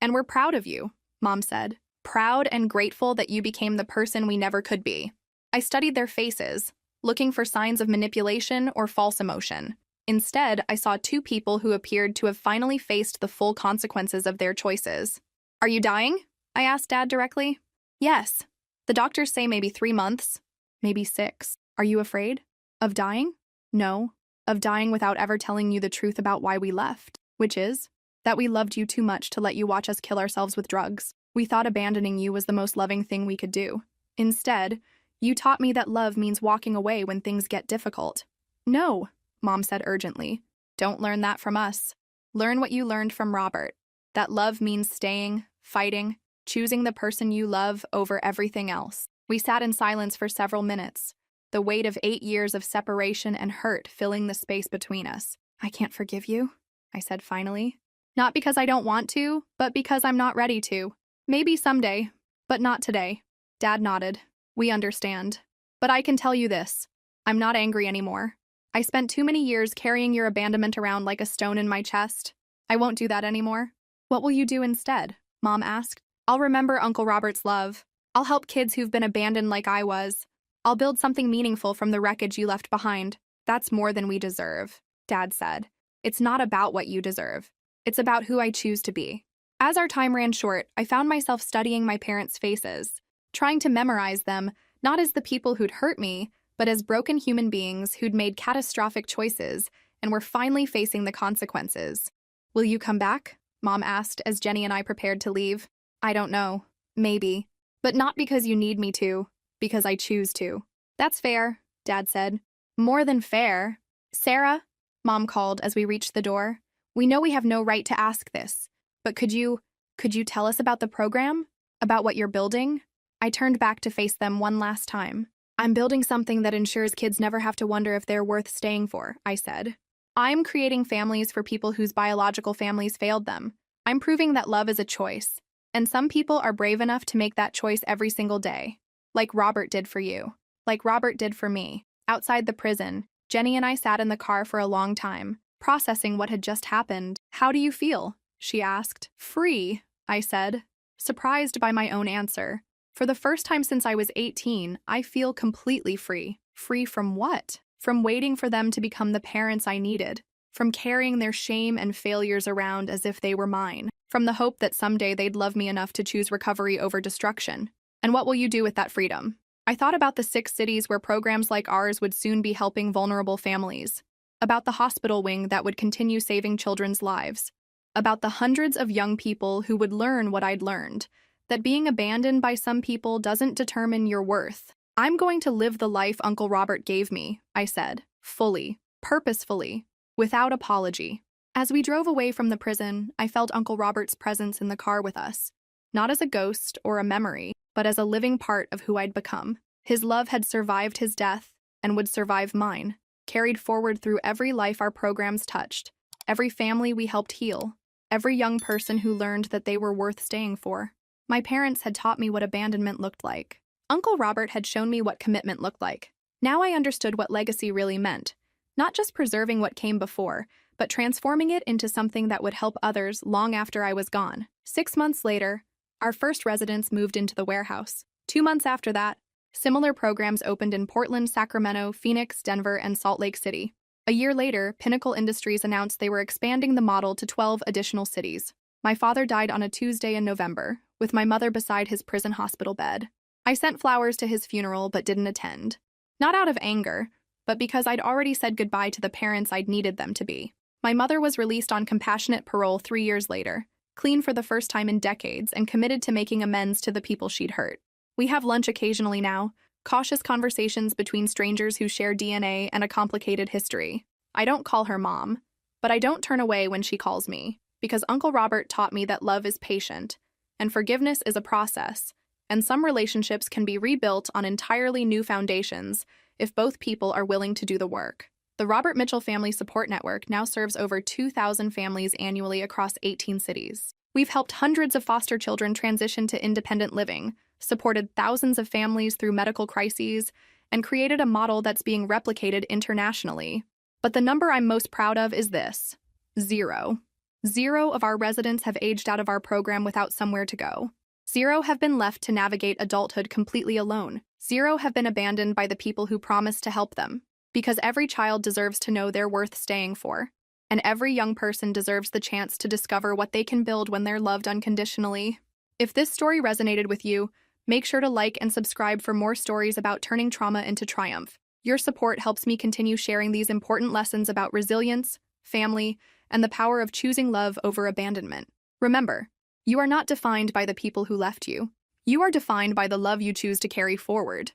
we're proud of you, Mom said. Proud and grateful that you became the person we never could be. I studied their faces, looking for signs of manipulation or false emotion. Instead, I saw two people who appeared to have finally faced the full consequences of their choices. Are you dying? I asked Dad directly. Yes. The doctors say maybe 3 months, maybe 6. Are you afraid? Of dying? No. Of dying without ever telling you the truth about why we left, which is that we loved you too much to let you watch us kill ourselves with drugs. We thought abandoning you was the most loving thing we could do. Instead, you taught me that love means walking away when things get difficult. No, Mom said urgently. Don't learn that from us. Learn what you learned from Robert. That love means staying, fighting, choosing the person you love over everything else. We sat in silence for several minutes, the weight of 8 years of separation and hurt filling the space between us. I can't forgive you, I said finally. Not because I don't want to, but because I'm not ready to. Maybe someday, but not today. Dad nodded. We understand. But I can tell you this. I'm not angry anymore. I spent too many years carrying your abandonment around like a stone in my chest. I won't do that anymore. What will you do instead? Mom asked. I'll remember Uncle Robert's love. I'll help kids who've been abandoned like I was. I'll build something meaningful from the wreckage you left behind. That's more than we deserve, Dad said. It's not about what you deserve. It's about who I choose to be. As our time ran short, I found myself studying my parents' faces, trying to memorize them, not as the people who'd hurt me, but as broken human beings who'd made catastrophic choices and were finally facing the consequences. Will you come back? Mom asked as Jenny and I prepared to leave. I don't know. Maybe. But not because you need me to, because I choose to. That's fair, Dad said. More than fair. Sarah, Mom called as we reached the door. We know we have no right to ask this, but could you tell us about the program? About what you're building? I turned back to face them one last time. I'm building something that ensures kids never have to wonder if they're worth staying for, I said. I'm creating families for people whose biological families failed them. I'm proving that love is a choice, and some people are brave enough to make that choice every single day. Like Robert did for you. Like Robert did for me. Outside the prison, Jenny and I sat in the car for a long time, processing what had just happened. How do you feel? She asked. Free, I said, surprised by my own answer. For the first time since I was 18, I feel completely free. Free from what? From waiting for them to become the parents I needed. From carrying their shame and failures around as if they were mine. From the hope that someday they'd love me enough to choose recovery over destruction. And what will you do with that freedom? I thought about the 6 cities where programs like ours would soon be helping vulnerable families. About the hospital wing that would continue saving children's lives. About the hundreds of young people who would learn what I'd learned. That being abandoned by some people doesn't determine your worth. I'm going to live the life Uncle Robert gave me, I said, fully, purposefully, without apology. As we drove away from the prison, I felt Uncle Robert's presence in the car with us, not as a ghost or a memory, but as a living part of who I'd become. His love had survived his death and would survive mine, carried forward through every life our programs touched, every family we helped heal, every young person who learned that they were worth staying for. My parents had taught me what abandonment looked like. Uncle Robert had shown me what commitment looked like. Now I understood what legacy really meant, not just preserving what came before, but transforming it into something that would help others long after I was gone. 6 months later, our first residents moved into the warehouse. 2 months after that, similar programs opened in Portland, Sacramento, Phoenix, Denver, and Salt Lake City. A year later, Pinnacle Industries announced they were expanding the model to 12 additional cities. My father died on a Tuesday in November, with my mother beside his prison hospital bed. I sent flowers to his funeral but didn't attend. Not out of anger, but because I'd already said goodbye to the parents I'd needed them to be. My mother was released on compassionate parole 3 years later, clean for the first time in decades and committed to making amends to the people she'd hurt. We have lunch occasionally now, cautious conversations between strangers who share DNA and a complicated history. I don't call her Mom, but I don't turn away when she calls me, because Uncle Robert taught me that love is patient, and forgiveness is a process, and some relationships can be rebuilt on entirely new foundations if both people are willing to do the work. The Robert Mitchell Family Support Network now serves over 2,000 families annually across 18 cities. We've helped hundreds of foster children transition to independent living, supported thousands of families through medical crises, and created a model that's being replicated internationally. But the number I'm most proud of is this: 0. 0 of our residents have aged out of our program without somewhere to go. 0 have been left to navigate adulthood completely alone. 0 have been abandoned by the people who promised to help them. Because every child deserves to know they're worth staying for. And every young person deserves the chance to discover what they can build when they're loved unconditionally. If this story resonated with you, make sure to like and subscribe for more stories about turning trauma into triumph. Your support helps me continue sharing these important lessons about resilience, family, and the power of choosing love over abandonment. Remember, You are not defined by the people who left you. You are defined by the love you choose to carry forward.